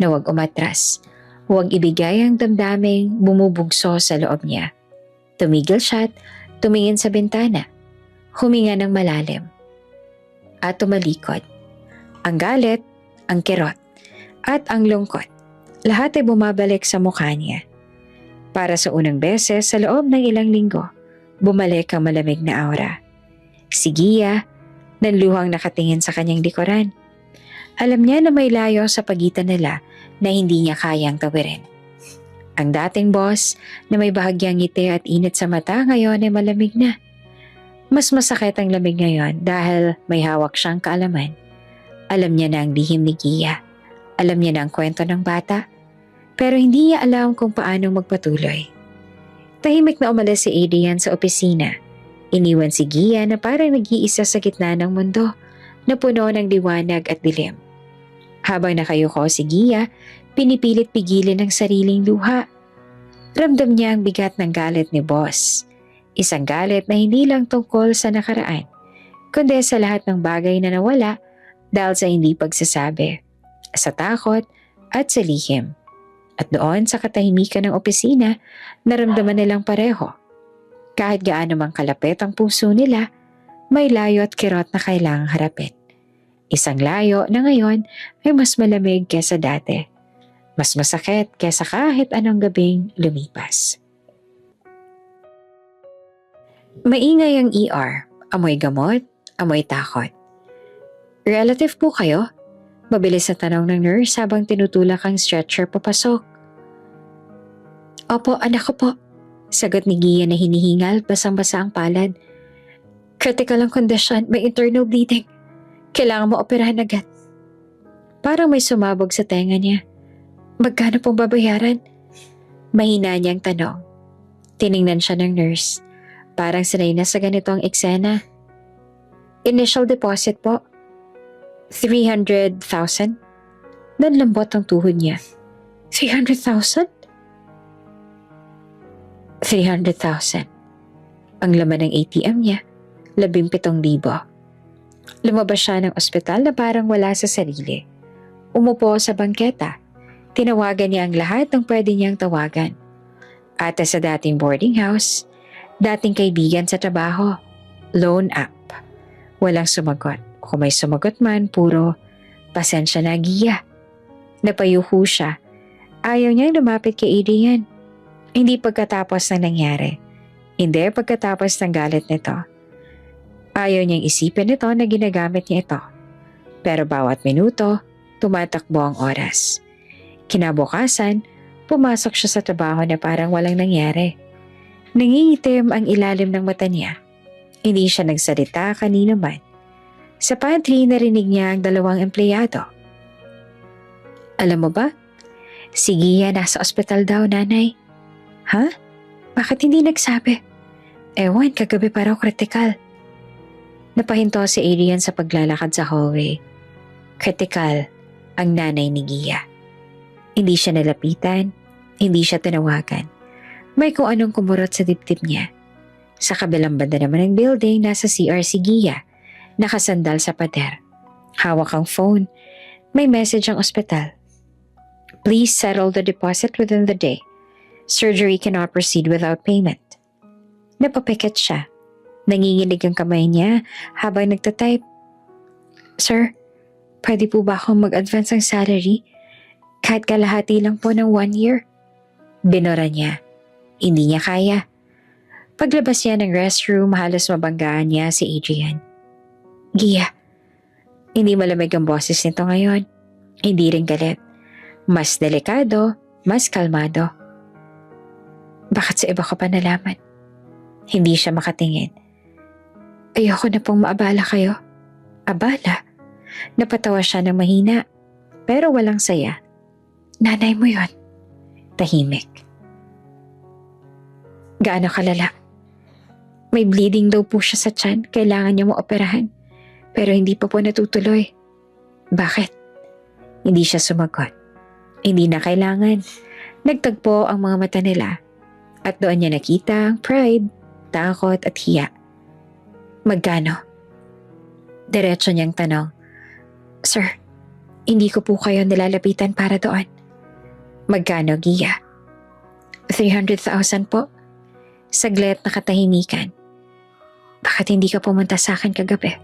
na huwag umatras, huwag ibigay ang damdaming bumubugso sa loob niya. Tumigil siya at Tumingin sa bintana, huminga ng malalim, at tumalikod. Ang galit, ang kirot, at ang lungkot, lahat ay bumabalik sa mukha niya. Para sa unang beses sa loob ng ilang linggo, bumalik ang malamig na aura. Si Gia, nanluhang nakatingin sa kanyang likuran. Alam niya na may layo sa pagitan nila na hindi niya kayang tawirin. Ang dating boss na may bahagyang ngiti at init sa mata ngayon ay malamig na. Mas masakit ang lamig ngayon dahil may hawak siyang kaalaman. Alam niya na ang lihim ni Gia. Alam niya na ang kwento ng bata. Pero hindi niya alam kung paano magpatuloy. Tahimik na umalis si Adrian sa opisina. Iniwan si Gia na parang nag-iisa sa gitna ng mundo na puno ng liwanag at dilim. Habang nakayuko si Gia, pinipilit pigilin ang sariling luha. Ramdam niya ang bigat ng galit ni boss. Isang galit na hindi lang tungkol sa nakaraan, kundi sa lahat ng bagay na nawala dahil sa hindi pagsasabi, sa takot at sa lihim. At doon sa katahimikan ng opisina, naramdaman nilang pareho. Kahit gaano mang kalapit ang puso nila, may layo at kirot na kailangang harapin. Isang layo na ngayon ay mas malamig kesa dati. Mas masakit kesa kahit anong gabing lumipas. Maingay ang ER, amoy gamot, amoy takot. Relative po kayo? Mabilis na tanong ng nurse habang tinutulak ang stretcher papasok. Opo, anak ko po. Sagot ni Gia na hinihingal, basang-basa ang palad. Critical ang kondisyon, may internal bleeding. Kailangan mo operahan agad. Parang may sumabog sa tenga niya. Magkano pong babayaran? Mahina niyang tanong. Tiningnan siya ng nurse. Parang sanay na sa ganitong eksena. Initial deposit po. 300,000? Nanlambot ang tuhod niya. 300,000? 300,000. Ang laman ng ATM niya, 17,000. Lumabas siya ng ospital na parang wala sa sarili. Umupo sa bangketa. Tinawagan niya ang lahat ng pwede niyang tawagan. Ate sa dating boarding house, dating kaibigan sa trabaho, loan app. Walang sumagot. Kung may sumagot man, puro, pasensya na Gia. Napayuho siya. Ayaw niyang lumapit kay Adrian. Hindi pagkatapos ng nangyari. Hindi pagkatapos ng galit nito. Ayaw niyang isipin ito na ginagamit niya ito. Pero bawat minuto, tumatakbo ang oras. Kinabukasan, pumasok siya sa trabaho na parang walang nangyari. Nangingitim ang ilalim ng mata niya. Hindi siya nagsalita kanino man. Sa pantry, narinig niya ang 2 empleyado. Alam mo ba? Si Gia nasa ospital daw, nanay. Ha? Bakit hindi nagsabi? Ewan, kagabi pa raw kritikal. Napahinto si Adrian sa paglalakad sa hallway. Kritikal ang nanay ni Gia. Hindi siya nalapitan, hindi siya tinawagan. May kung anong kumurot sa dibdib niya. Sa kabilang banda naman ng building, nasa CR si Gia, nakasandal sa pader. Hawak ang phone. May message ang ospital. Please settle the deposit within the day. Surgery cannot proceed without payment. Napapikit siya. Nanginginig ang kamay niya habang nagtatype. Sir, pwede po ba akong mag-advance ng salary? Kahit kalahati lang po ng 1 year. Binura niya. Hindi niya kaya. Paglabas niya ng restroom, halos mabanggaan niya si Adrian. Gia, hindi malamig ang boses nito ngayon. Hindi rin galit. Mas delikado, mas kalmado. Bakit sa iba ko pa nalaman? Hindi siya makatingin. Ayoko na pong maabala kayo. Abala? Napatawa siya ng mahina, pero walang saya. Nanay mo yon. Tahimik. Gaano kalala? May bleeding daw po siya sa tiyan. Kailangan niya maoperahan. Pero hindi pa po natutuloy. Bakit? Hindi siya sumagot. Hindi na kailangan. Nagtagpo ang mga mata nila. At doon niya nakita ang pride, takot at hiya. Magkano? Diretso niyang tanong. Sir, hindi ko po kayo nilalapitan para doon. Magkano, Gia? 300,000 po. Saglit na katahimikan. bakit hindi ka pumunta sa akin kagabi?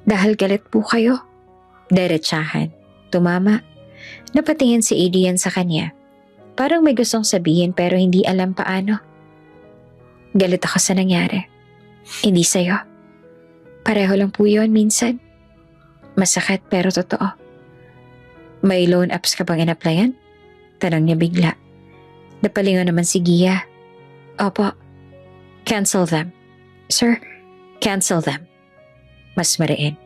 Dahil galit po kayo? Diretsahan. Tumama. Napatingin si Adrian sa kanya. Parang may gustong sabihin pero hindi alam paano. Galit ako sa nangyari. Hindi sa'yo. Pareho lang po yun minsan. Masakit pero totoo. May loan apps ka bang in-applyan? Tanong niya bigla. Napalingon naman si Gia. Opo. Cancel them. Sir, cancel them. Mas mariin.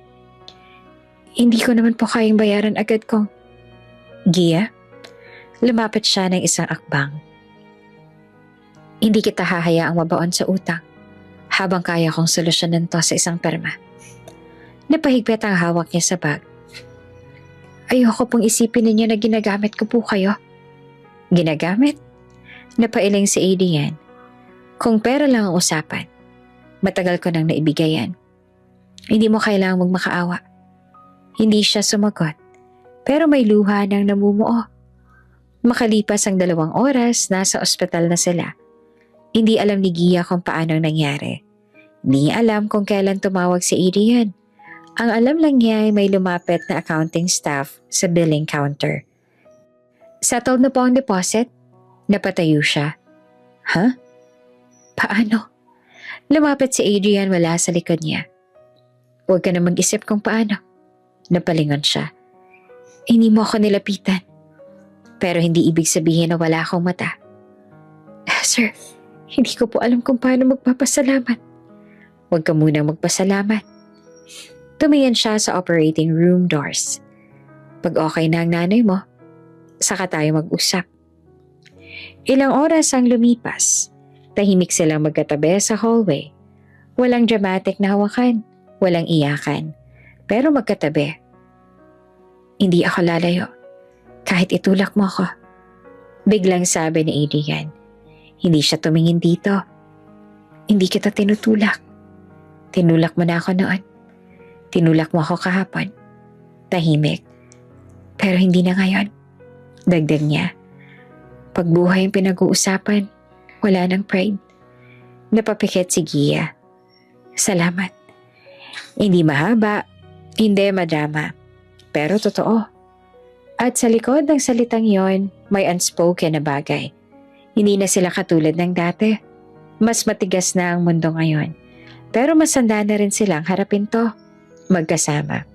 Hindi ko naman po kayang bayaran agad kong... Gia? Lumapit siya ng isang akbang. Hindi kita hahayaang mabaon sa utang habang kaya kong solusyonan to sa isang perma. Napahigpit ang hawak niya sa bag. Ayoko pong isipin ninyo na ginagamit ko po kayo. Ginagamit? Napailing si Adrian. Kung pera lang ang usapan, matagal ko nang naibigay yan. Hindi mo kailangang magmakaawa. Hindi siya sumagot, pero may luha nang namumuo. Makalipas ang 2 oras, nasa ospital na sila. Hindi alam ni Gia kung paano nangyari. Hindi niya alam kung kailan tumawag si Adrian. Ang alam lang niya ay may lumapit na accounting staff sa billing counter. Settled na po ang deposit? Napatayo siya. Huh? Paano? Lumapit si Adrian wala sa likod niya. Huwag ka na mag-isip kung paano. Napalingon siya. Hindi mo ako nilapitan. Pero hindi ibig sabihin na wala akong mata. Sir, hindi ko po alam kung paano magpapasalamat. Huwag ka muna magpasalamat. Tumingin siya sa operating room doors. Pag okay na ang nanay mo, saka tayo mag-usap. Ilang oras ang lumipas. Tahimik silang magkatabi sa hallway. Walang dramatic na hawakan, walang iyakan. Pero magkatabi. Hindi ako lalayo. Kahit itulak mo ako. Biglang sabi ni Adrian. Hindi siya tumingin dito. Hindi kita tinutulak. Tinulak mo na ako noon. Tinulak mo ako kahapon. Tahimik. Pero hindi na ngayon. Dagdag niya. Pag buhay ang pinag-uusapan, wala nang pride. Napapikit si Gia. Salamat. Hindi mahaba, hindi madrama. Pero totoo. At sa likod ng salitang yon, may unspoken na bagay. Hindi na sila katulad ng dati. Mas matigas na ang mundo ngayon. Pero masanda na rin silang harapin to. Magkasama.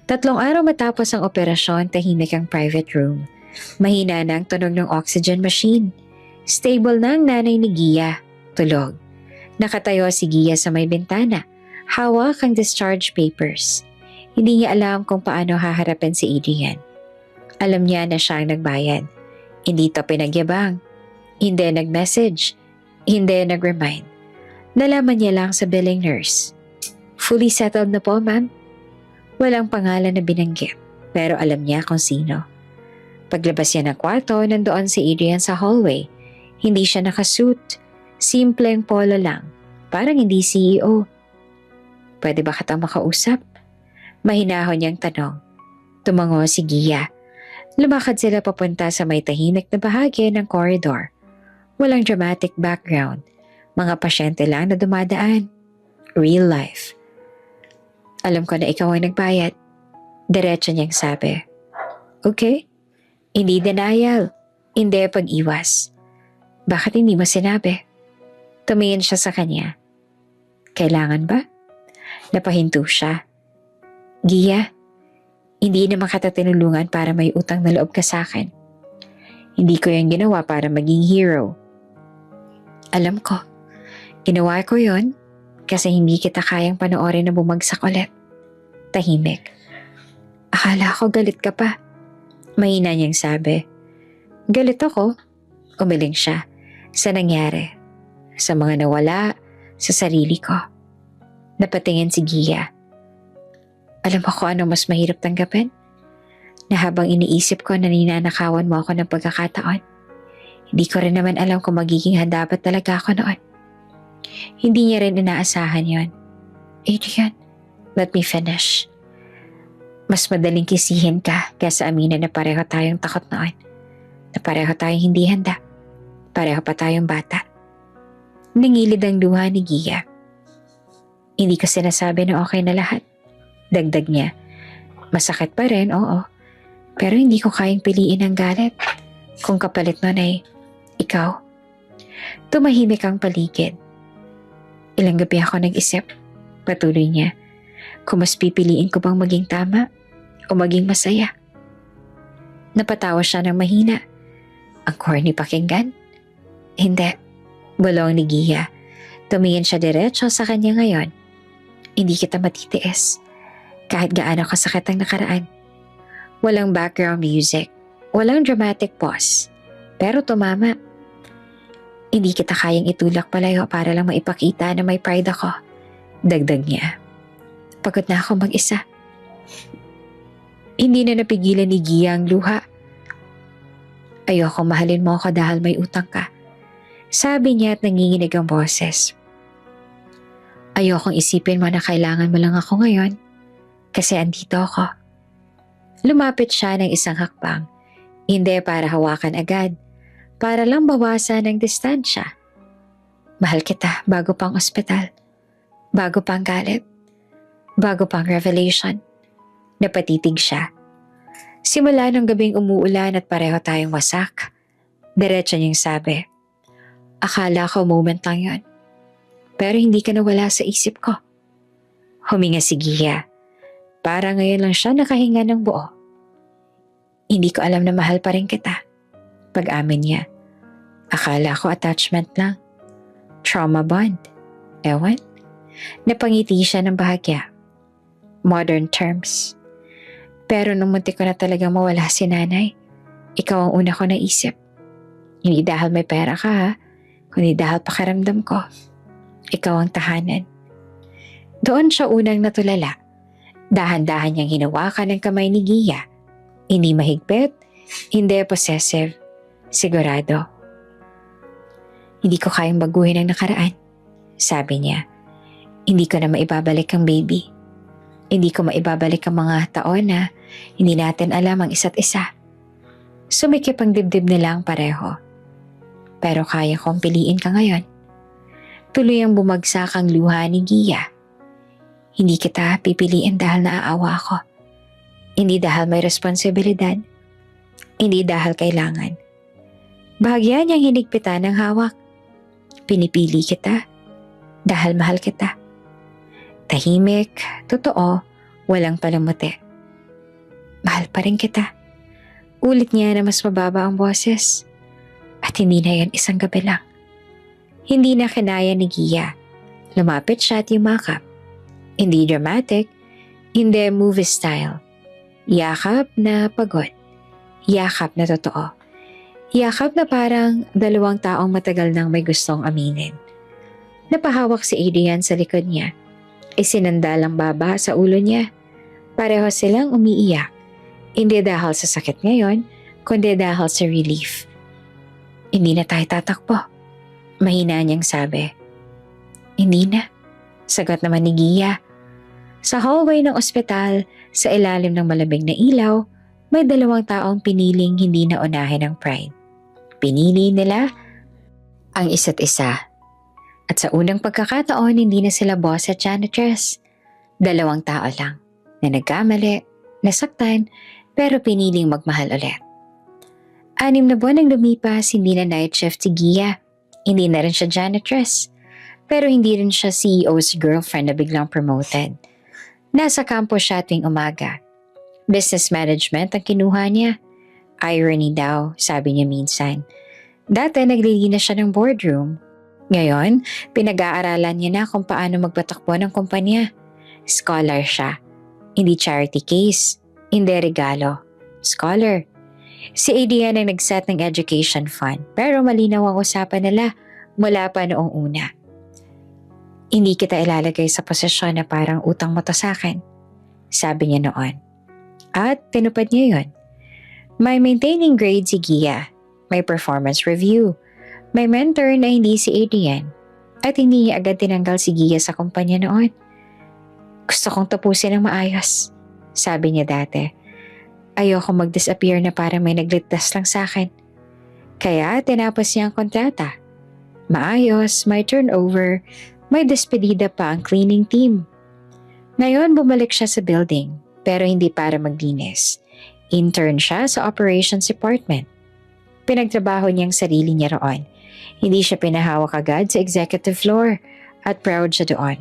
3 araw matapos ang operasyon, tahimik ang private room. Mahina na ang tunog ng oxygen machine. Stable na ang nanay ni Gia. Tulog. Nakatayo si Gia sa may bintana. Hawak ang discharge papers. Hindi niya alam kung paano haharapin si Adrian. Alam niya na siya ang nagbayad. Hindi to pinagyabang. Hindi nag-message. Hindi nag-remind. Nalaman niya lang sa billing nurse. Fully settled na po, ma'am. Walang pangalan na binanggit, pero alam niya kung sino. Paglabas niya ng kwarto, nandoon si Adrian sa hallway. Hindi siya nakasuit. Simpleng polo lang. Parang hindi CEO. Pwede ba kitang makausap? Mahinahon niyang tanong. Tumango si Gia. Lumakad sila papunta sa may tahimik na bahagi ng corridor. Walang dramatic background. Mga pasyente lang na dumadaan. Real life. Alam ko na ikaw ang nagbayad. Diretso niyang sabi. Okay. Hindi denial. Hindi pag-iwas. Bakit hindi mo sinabi? Tumingin siya sa kanya. Kailangan ba? Napahinto siya. Gia, hindi naman kita tinulungan para may utang na loob ka sa akin. Hindi ko yan ginawa para maging hero. Alam ko, ginawa ko yon kasi hindi kita kayang panoorin na bumagsak ulit. Tahimik. Akala ko galit ka pa. Mahina niyang sabi. Galit ako. Umiling siya sa nangyari. Sa mga nawala, sa sarili ko. Napatingin si Gia. Alam mo kung ano mas mahirap tanggapin? Na habang iniisip ko na ninanakawan mo ako ng pagkakataon, hindi ko rin naman alam kung magiging handa ba talaga ako noon. Hindi niya rin inaasahan yon. Adrian, let me finish. Mas madaling kisihin ka kaysa aminin na pareho tayong takot noon. Na pareho tayong hindi handa. Pareho pa tayong bata. Nangilid ang luha ni Gia. Hindi ko sinasabi na okay na lahat. Dagdag niya. Masakit pa rin, oo. Pero hindi ko kayang piliin ang galit. Kung kapalit nun ay ikaw. Tumahimik ang paligid. Ilang gabi ako nag-isip. Patuloy niya. Kung mas pipiliin ko bang maging tama o maging masaya. Napatawa siya ng mahina. Ang corny pakinggan? Hindi. Bulong ni Gia. Tumingin siya diretso sa kanya ngayon. Hindi kita matitiis. Kahit gaano kasakit ang nakaraan. Walang background music. Walang dramatic pause. Pero tumama. Hindi kita kayang itulak palayo para lang maipakita na may pride ako. Dagdag niya. Pagod na ako mag-isa. Hindi na napigilan ni Gia ang luha. Ayoko mahalin mo ako dahil may utang ka. Sabi niya at nanginginig ang boses. Ayokong isipin mo na kailangan mo lang ako ngayon kasi andito ako. Lumapit siya ng isang hakbang. Hindi para hawakan agad. Para lang bawasan ang distansya. Mahal kita bago pang ospital. Bago pang galit. Bago pang revelation. Napatitig siya. Simula ng gabing umuulan at pareho tayong wasak. Diretso niyang sabi. Akala ko moment lang yon. Pero hindi ka nawala sa isip ko. Huminga si Gia. Para ngayon lang siya nakahinga ng buo. Hindi ko alam na mahal pa rin kita. Pag-amin niya. Akala ko attachment lang. Trauma bond. Ewan. Napangiti siya ng bahagya. Modern terms. Pero nung muntik ko na talagang mawala si nanay, ikaw ang una ko naisip. Hindi dahil may pera ka ha, kundi dahil pakiramdam ko. Ikaw ang tahanan. Doon siya unang natulala. Dahan-dahan niyang hinawakan ang kamay ni Gia. Hindi mahigpit, hindi possessive. Sigurado. Hindi ko kayang baguhin ang nakaraan. Sabi niya. Hindi ko na maibabalik ang baby. Hindi ko maibabalik ang mga taon na hindi natin alam ang isa't isa. Sumikip ang dibdib nila ang pareho. Pero kaya kong piliin ka ngayon. Tuloy ang bumagsak ang luha ni Gia. Hindi kita pipiliin dahil naaawa ako. Hindi dahil may responsibilidad. Hindi dahil kailangan. Bahagya niyang hinigpitan ng hawak. Pinipili kita dahil mahal kita. Tahimik, totoo, walang palamuti. Mahal pa rin kita. Ulit niya na mas mababa ang boses. At hindi na yan isang gabi lang. Hindi na kinaya ni Gia. Lumapit siya at yumakap. Hindi dramatic, hindi movie style. Yakap na pagod. Yakap na totoo. Yakap na parang dalawang taong matagal nang may gustong aminin. Napahawak si Adrian sa likod niya. Isinandal ang baba sa ulo niya. Pareho silang umiiyak. Hindi dahil sa sakit ngayon, kundi dahil sa relief. Hindi na tayo tatakbo. Mahina niyang sabi. Hindi na. Sagot naman ni Gia. Sa hallway ng ospital, sa ilalim ng malamig na ilaw, may dalawang taong piniling hindi na unahin ang pride. Pinili nila ang isa't isa. At sa unang pagkakataon, hindi na sila boss at janitress. Dalawang tao lang na nagkamali, nasaktan, pero piniling magmahal ulit. 6 na buwan ang lumipas, hindi na night shift si Gia. Hindi na rin siya janitress. Pero hindi rin siya CEO's girlfriend na biglang promoted. Nasa campus siya tuwing umaga. Business management ang kinuha niya. Irony daw, sabi niya minsan. Dati naglilinis siya ng boardroom. Ngayon, pinag-aaralan niya na kung paano magpatakbo ng kumpanya. Scholar siya. Hindi charity case. Hindi regalo. Scholar. Si Adrian ang nag-set ng education fund pero malinaw ang usapan nila mula pa noong una. Hindi kita ilalagay sa posisyon na parang utang mo to sa akin, sabi niya noon. At tinupad niya yun. May maintaining grade si Gia, may performance review, may mentor na hindi si Adrian, at hindi niya agad tinanggal si Gia sa kumpanya noon. Gusto kong tapusin ng maayos, sabi niya dati. Ayoko mag-disappear na parang may nagligtas lang sa akin. Kaya tinapos niya ang kontrata. Maayos, may turnover, may despedida pa ang cleaning team. Ngayon bumalik siya sa building, pero hindi para maglinis. Intern siya sa operations department. Pinagtrabaho niyang sarili niya roon. Hindi siya pinahawak agad sa executive floor at proud siya doon.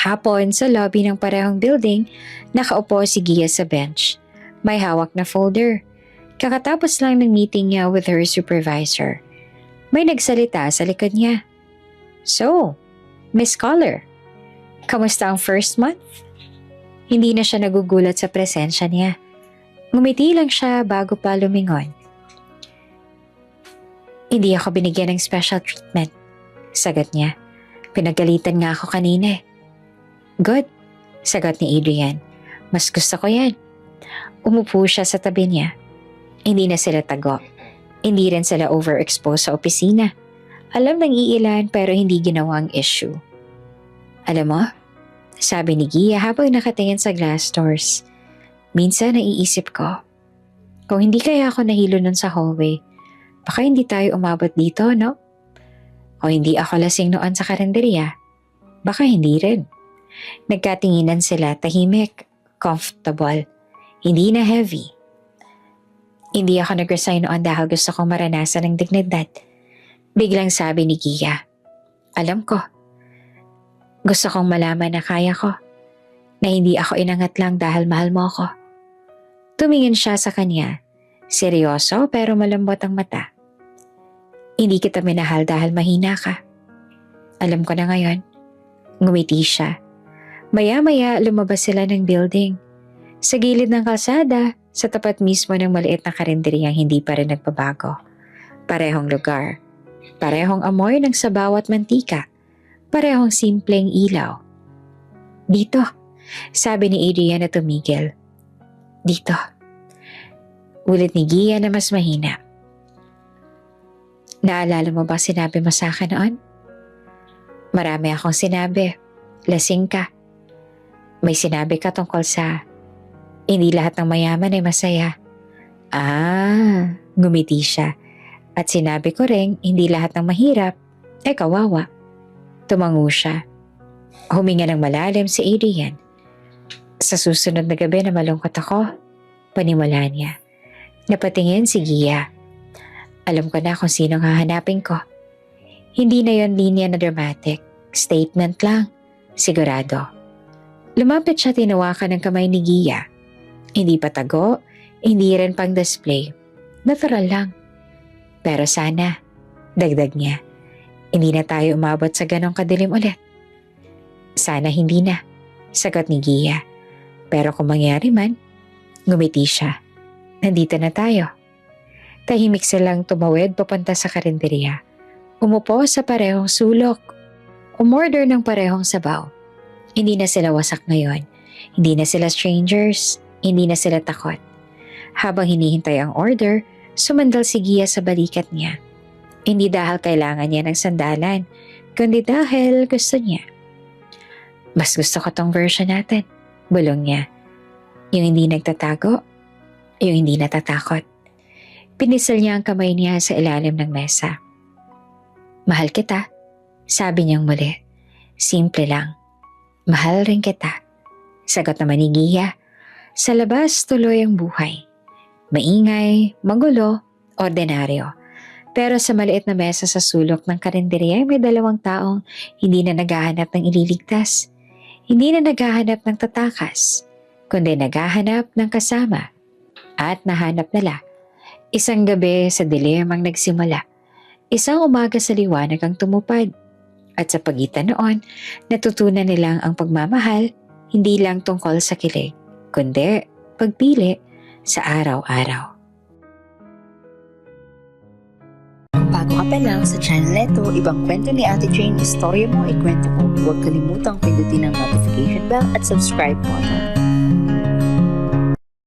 Hapon sa lobby ng parehong building, nakaupo si Gia sa bench. May hawak na folder. Kakatapos lang ng meeting niya with her supervisor. May nagsalita sa likod niya. So, Miss Caller, kamusta ang first month? Hindi na siya nagugulat sa presensya niya. Ngumiti lang siya bago pa lumingon. Hindi ako binigyan ng special treatment. Sagot niya. Pinagalitan nga ako kanina. Good, sagot ni Adrian. Mas gusto ko yan. Umupo siya sa tabi niya. Hindi na sila tago. Hindi rin sila overexposed sa opisina. Alam ng iilan pero hindi ginawang issue. Alam mo, sabi ni Gia habang nakatingin sa glass doors. Minsan naiisip ko, kung hindi kaya ako nahilo nun sa hallway, baka hindi tayo umabot dito, no? O hindi ako lasing noon sa karinderya, baka hindi rin. Nagkatinginan sila, tahimik, comfortable, hindi na heavy. Hindi ako nag-resign noon dahil gusto kong maranasan ng dignidad. Biglang sabi ni Gia, alam ko, gusto kong malaman na kaya ko, na hindi ako inangat lang dahil mahal mo ako. Tumingin siya sa kanya, seryoso pero malambot ang mata. Hindi kita minahal dahil mahina ka. Alam ko na ngayon. Ngumiti siya. Maya-maya lumabas sila ng building. Sa gilid ng kalsada, sa tapat mismo ng maliit na karinderyang hindi pa rin nagbabago. Parehong lugar. Parehong amoy ng sabaw at mantika. Parehong simpleng ilaw. Dito, sabi ni Adrian na tumigil. Dito. Ulit ni Gia na mas mahina. Naalala mo ba sinabi mo sa akin noon? Marami akong sinabi. Lasing ka. May sinabi ka tungkol sa hindi lahat ng mayaman ay masaya. Ngumiti siya. At sinabi ko rin, hindi lahat ng mahirap ay kawawa. Tumango siya. Huminga ng malalim si Adrian. Sa susunod na gabi na malungkot ako, panimula niya. Napatingin si Gia. Alam ko na kung sinong hahanapin ko. Hindi na yon linya na dramatic. Statement lang. Sigurado. Lumapit siya, tinawakan ng kamay ni Gia. Hindi patago, hindi rin pang display. Natural lang. Pero sana, dagdag niya, hindi na tayo umabot sa ganong kadilim ulit. Sana hindi na, sagot ni Gia. Pero kung mangyari man, ngumiti siya. Nandito na tayo. Tahimik silang tumawid papunta sa karinderya. Umupo sa parehong sulok. Umorder ng parehong sabaw. Hindi na sila wasak ngayon. Hindi na sila strangers. Hindi na sila takot. Habang hinihintay ang order, sumandal si Gia sa balikat niya. Hindi dahil kailangan niya ng sandalan, kundi dahil gusto niya. Mas gusto ko tong version natin, bulong niya. Yung hindi nagtatago, yung hindi natatakot. Pinisil niya ang kamay niya sa ilalim ng mesa. Mahal kita, sabi niyang muli. Simple lang. Mahal rin kita. Sagot naman ni Gia. Sa labas tuloy ang buhay. Maingay, magulo, ordinaryo. Pero sa maliit na mesa sa sulok ng karinderya may dalawang taong hindi na naghahanap ng ililigtas. Hindi na naghahanap ng tatakas, kundi naghahanap ng kasama. At nahanap nila. Isang gabi sa dilim ang nagsimula. Isang umaga sa liwanag ang tumupad. At sa pagitan noon, natutunan nilang ang pagmamahal hindi lang tungkol sa kilig, kundi pagpili sa araw-araw. Bago ka pa lang sa channel neto, ibang kwento ni Ate Jane, istorya mo, ikwento ko. Huwag kalimutang pindutin ang notification bell at subscribe button.